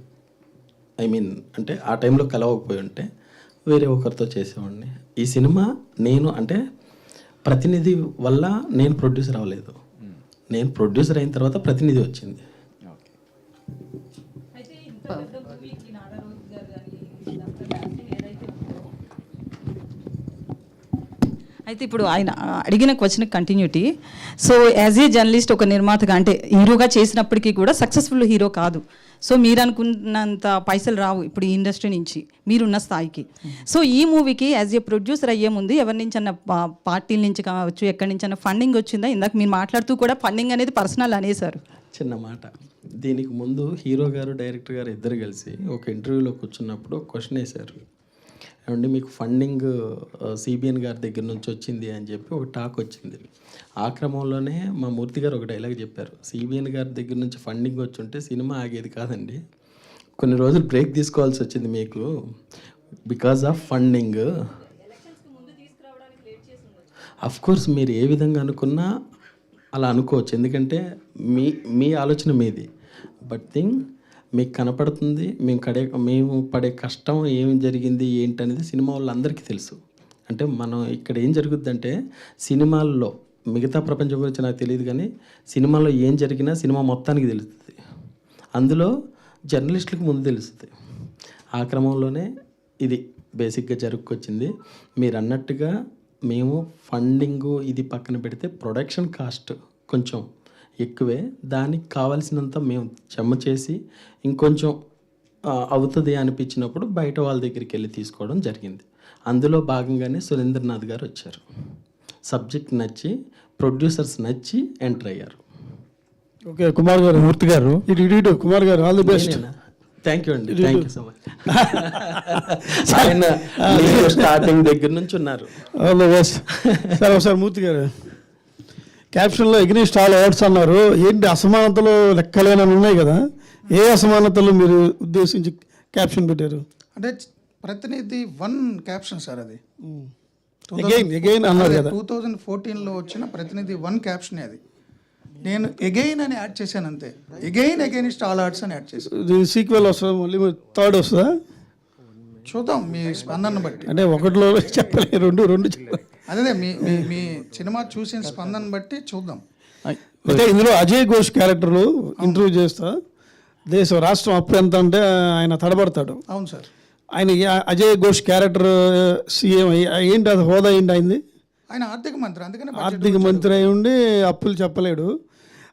అంటే ఆ టైంలో కలవకపోయి ఉంటే వేరే ఒకరితో చేసేవాడిని. ఈ సినిమా నేను అంటే ప్రతినిధి వల్ల నేను ప్రొడ్యూసర్ అవ్వలేదు. నేను ప్రొడ్యూసర్ అయిన తర్వాత ప్రతినిధి వచ్చింది. అయితే ఇప్పుడు ఆయన అడిగిన question continuity. So as a journalist ఒక నిర్మాతగా అంటే హీరోగా చేసినప్పటికీ కూడా సక్సెస్ఫుల్ హీరో కాదు. సో మీరు అనుకున్నంత పైసలు రావు ఇప్పుడు ఈ ఇండస్ట్రీ నుంచి మీరున్న స్థాయికి. సో ఈ మూవీకి యాజ్ ఏ ప్రొడ్యూసర్ అయ్యే ముందు ఎవరి నుంచి అన్న పార్టీల నుంచి కావచ్చు, ఎక్కడి నుంచి అన్న ఫండింగ్ వచ్చిందా? ఇందాక మీరు మాట్లాడుతూ కూడా ఫండింగ్ అనేది పర్సనల్ అనేసారు. చిన్న మాట, దీనికి ముందు హీరో గారు డైరెక్టర్ గారు ఇద్దరు కలిసి ఒక ఇంటర్వ్యూలో కూర్చున్నప్పుడు ఒక క్వశ్చన్ వేశారు. ఏమంటే మీకు ఫండింగ్ సిబిఎన్ గారి దగ్గర నుంచి వచ్చింది అని చెప్పి ఒక టాక్ వచ్చింది. ఆ క్రమంలోనే మా మూర్తి గారు ఒక డైలాగ్ చెప్పారు, సిబిఎన్ గారి దగ్గర నుంచి ఫండింగ్ వచ్చి ఉంటే సినిమా ఆగేది కాదండి, కొన్ని రోజులు బ్రేక్ తీసుకోవాల్సి వచ్చింది మీకు because of funding. Of course మీరు ఏ విధంగా అనుకున్నా అలా అనుకోవచ్చు, ఎందుకంటే మీ ఆలోచన మీది. బట్ థింగ్ మీకు కనపడుతుంది, మేము పడే కష్టం ఏం జరిగింది ఏంటనేది సినిమా వాళ్ళందరికీ తెలుసు. అంటే మనం ఇక్కడ ఏం జరుగుద్దంటే సినిమాల్లో మిగతా ప్రపంచం గురించి నాకు తెలియదు, కానీ సినిమాలో ఏం జరిగినా సినిమా మొత్తానికి తెలుస్తుంది. అందులో జర్నలిస్టులకు ముందు తెలుస్తుంది. ఆ క్రమంలోనే ఇది బేసిక్గా జరుపుకొచ్చింది. మీరు అన్నట్టుగా మేము ఫండింగు ఇది పక్కన పెడితే ప్రొడక్షన్ కాస్ట్ కొంచెం ఎక్కువే, దానికి కావాల్సినంత మేము చెమ్మ చేసి ఇంకొంచెం అవుతుంది అనిపించినప్పుడు బయట వాళ్ళ దగ్గరికి వెళ్ళి తీసుకోవడం జరిగింది. అందులో భాగంగానే సురేంద్రనాథ్ గారు వచ్చారు. సబ్జెక్ట్ నచ్చి ప్రొడ్యూసర్స్ నచ్చి ఎంటర్ అయ్యారు. ఓకే, కుమార్ గారు, మూర్తి గారు, ఇటు కుమార్ గారు, all the best. Thank you అండి, థ్యాంక్ యూ సో మచ్. ఆయన స్టార్టింగ్ దగ్గర నుంచి ఉన్నారు. All the best. సార్ ఒకసారి మూర్తి గారు, క్యాప్షన్లో ఎగ్నిస్ట్ ఆల్ అవార్డ్స్ అన్నారు, ఏంటి అసమానతలు లెక్కలేనని ఉన్నాయి కదా, ఏ అసమానతలు మీరు ఉద్దేశించి క్యాప్షన్ పెట్టారు? అంటే ప్రతినిధి 1 క్యాప్షన్ సార్, అది అగైన్ అన్నారు కదా, 2014లో వచ్చిన ప్రతినిధి 1 క్యాప్షన్ అది. నేను ఎగైన్ అని యాడ్ చేశాను అంతే, ఎగైన్ అగైనిస్ట్ ఆల్ ఆర్ట్స్ అని యాడ్ చేశాను. సీక్వెల్ వస్తుందా, మళ్ళీ 3rd వస్తుందా? చూద్దాం మీ స్పందన బట్టి. అంటే 1లో చెప్పలే, 2 చెప్పలే. అదే మీ సినిమా చూసిన స్పందన బట్టి చూద్దాం. అయితే ఇందులో అజయ్ ఘోష్ క్యారెక్టర్ ఇంటర్వ్యూ చేస్తా, దేశం రాష్ట్రం అప్పు ఎంత అంటే ఆయన తడబడతాడు. అవును సార్. ఆయన అజయ్ ఘోష్ క్యారెక్టర్ సీఎం ఏంటి అది హోదా ఏంటి అయింది? ఆయన ఆర్థిక మంత్రి, అందుకని ఆర్థిక మంత్రి అయి ఉండి అప్పులు చెప్పలేడు.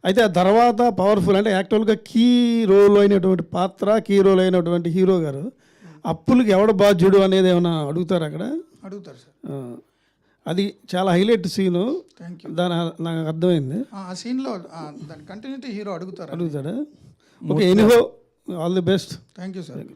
అయితే ఆ తర్వాత పవర్ఫుల్ అంటే యాక్చువల్గా కీ రోల్ అయినటువంటి పాత్ర, కీ రోల్ అయినటువంటి హీరో గారు అప్పులకి ఎవడ బాధ్యుడు అనేది ఏమైనా అడుగుతారు అక్కడ? అడుగుతారు సార్. అది చాలా హైలైట్ సీను. Thank you. దాని నాకు అర్థమైంది. ఆ సీన్లో దాని కంటిన్యూటీ హీరో అడుగుతారా? Okay, anyhow all the best. Thank you sir.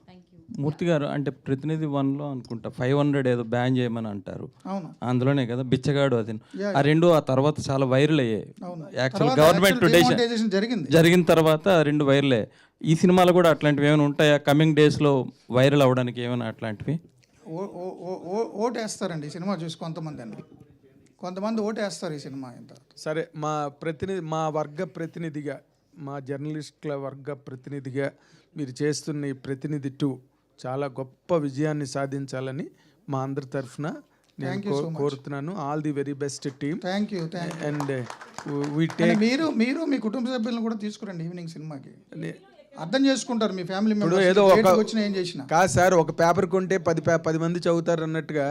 Murthy garu అంటే ప్రతినిధి 1లో అనుకుంటా 500 ఏదో బ్యాన్ చేయమని అంటారు. అవును. అందులోనే కదా బిచ్చగాడు అది. ఆ రెండు ఆ తర్వాత చాలా వైరల్ అయ్యాయి. అవును. యాక్చువల్ గవర్నమెంట్ డిమానిటైజేషన్ జరిగిన తర్వాత రెండు వైరల్ అయ్యాయి. ఈ సినిమాలో కూడా అట్లాంటివి ఏమైనా ఉంటాయా కమింగ్ డేస్లో వైరల్ అవ్వడానికి ఏమైనా అట్లాంటివి? ఓటేస్తారండి ఈ సినిమా చూసి కొంతమంది ఓటేస్తారు ఈ సినిమా. ఇంత సరే, మా వర్గ ప్రతినిధిగా, మా జర్నలిస్టుల వర్గ ప్రతినిధిగా మీరు చేస్తున్న ఈ ప్రతినిధి 2 చాలా గొప్ప విజయాన్ని సాధించాలని మా అందరి తరఫున నేను కోరుతున్నాను. All the very best team. Thank you. And we take మీరు మీ కుటుంబ సభ్యులను కూడా తీసుకురండి ఈవినింగ్ సినిమాకి. అర్థం చేసుకుంటారు మీ ఫ్యామిలీ ఇప్పుడు మెంబర్స్. ఏదో ఒక వచ్చిన ఏం చేసినా కాదు సార్, ఒక పేపర్ కొంటే 10 మంది చదువుతారు అన్నట్టుగా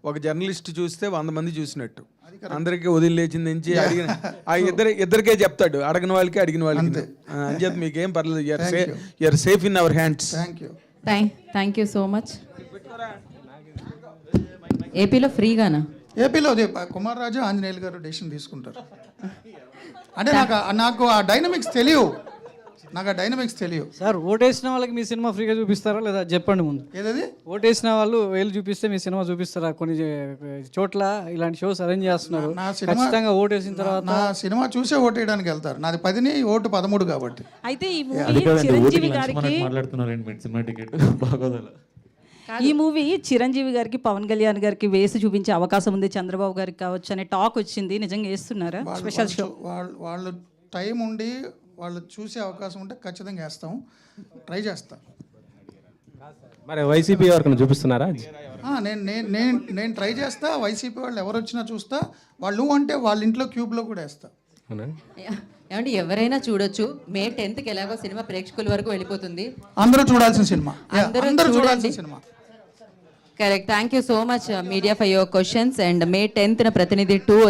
ఒక జర్నలిస్ట్ చూస్తే 100 మంది చూసినట్టు అందరికీ వదిలేచింది నుంచి ఇద్దరికే చెప్తాడు, అడగిన వాళ్ళకి అడిగిన వాళ్ళకి. అని చెప్పి మీకేం పర్లేదు, you're safe in our hands. Thank you. Thank you so much. ఏపీలో ఫ్రీగానా? ఏపీలో కుమార్ రాజా, ఆంజనేయులు గారు డెసిషన్ తీసుకుంటారు. అంటే నాకు ఆ డైనమిక్స్ తెలియవు. సార్, ఓటేసిన వాళ్ళకి మీ సినిమా ఫ్రీగా చూపిస్తారా లేదా చెప్పండి ముందు. ఏదది? ఓటేసిన వాళ్ళు వేలు చూపిస్తే మీ సినిమా చూపిస్తారా? కొన్ని చోట్ల ఇలాంటి షోస్ అరేంజ్ చేస్తున్నారు. ఖచ్చితంగా ఓటేసిన తర్వాత నా సినిమా చూసే ఓటేయడానికి వెళ్తారు. నాది 10 ఓటు 13 కాబట్టి. అయితే ఈ మూవీ చిరంజీవి గారికి ఈ మూవీ చిరంజీవి గారికి, పవన్ కళ్యాణ్ గారికి వేసి చూపించే అవకాశం ఉంది, చంద్రబాబు గారికి కావచ్చు అనే టాక్ వచ్చింది. నిజంగా వేస్తున్నారా స్పెషల్ షో? వాళ్ళు టైం ఉండి వాళ్ళు చూసే అవకాశం ఉంటే ఖచ్చితంగా వేస్తాం, ట్రై చేస్తాం. మరి వైసీపీ ఎవరికైనా చూపిస్తున్నారా? నేను ట్రై చేస్తా. వైసీపీ వాళ్ళు ఎవరు వచ్చినా చూస్తా. వాళ్ళు అంటే వాళ్ళ ఇంట్లో క్యూబ్లో కూడా వేస్తా. ఏమంటే ఎవరైనా చూడొచ్చు. మే 10th ఎలాగో సినిమా ప్రేక్షకుల వరకు వెళ్ళిపోతుంది. అందరూ చూడాల్సిన cinema. Correct. Thank you so much media for your questions. And May 10th ప్రతినిధి 2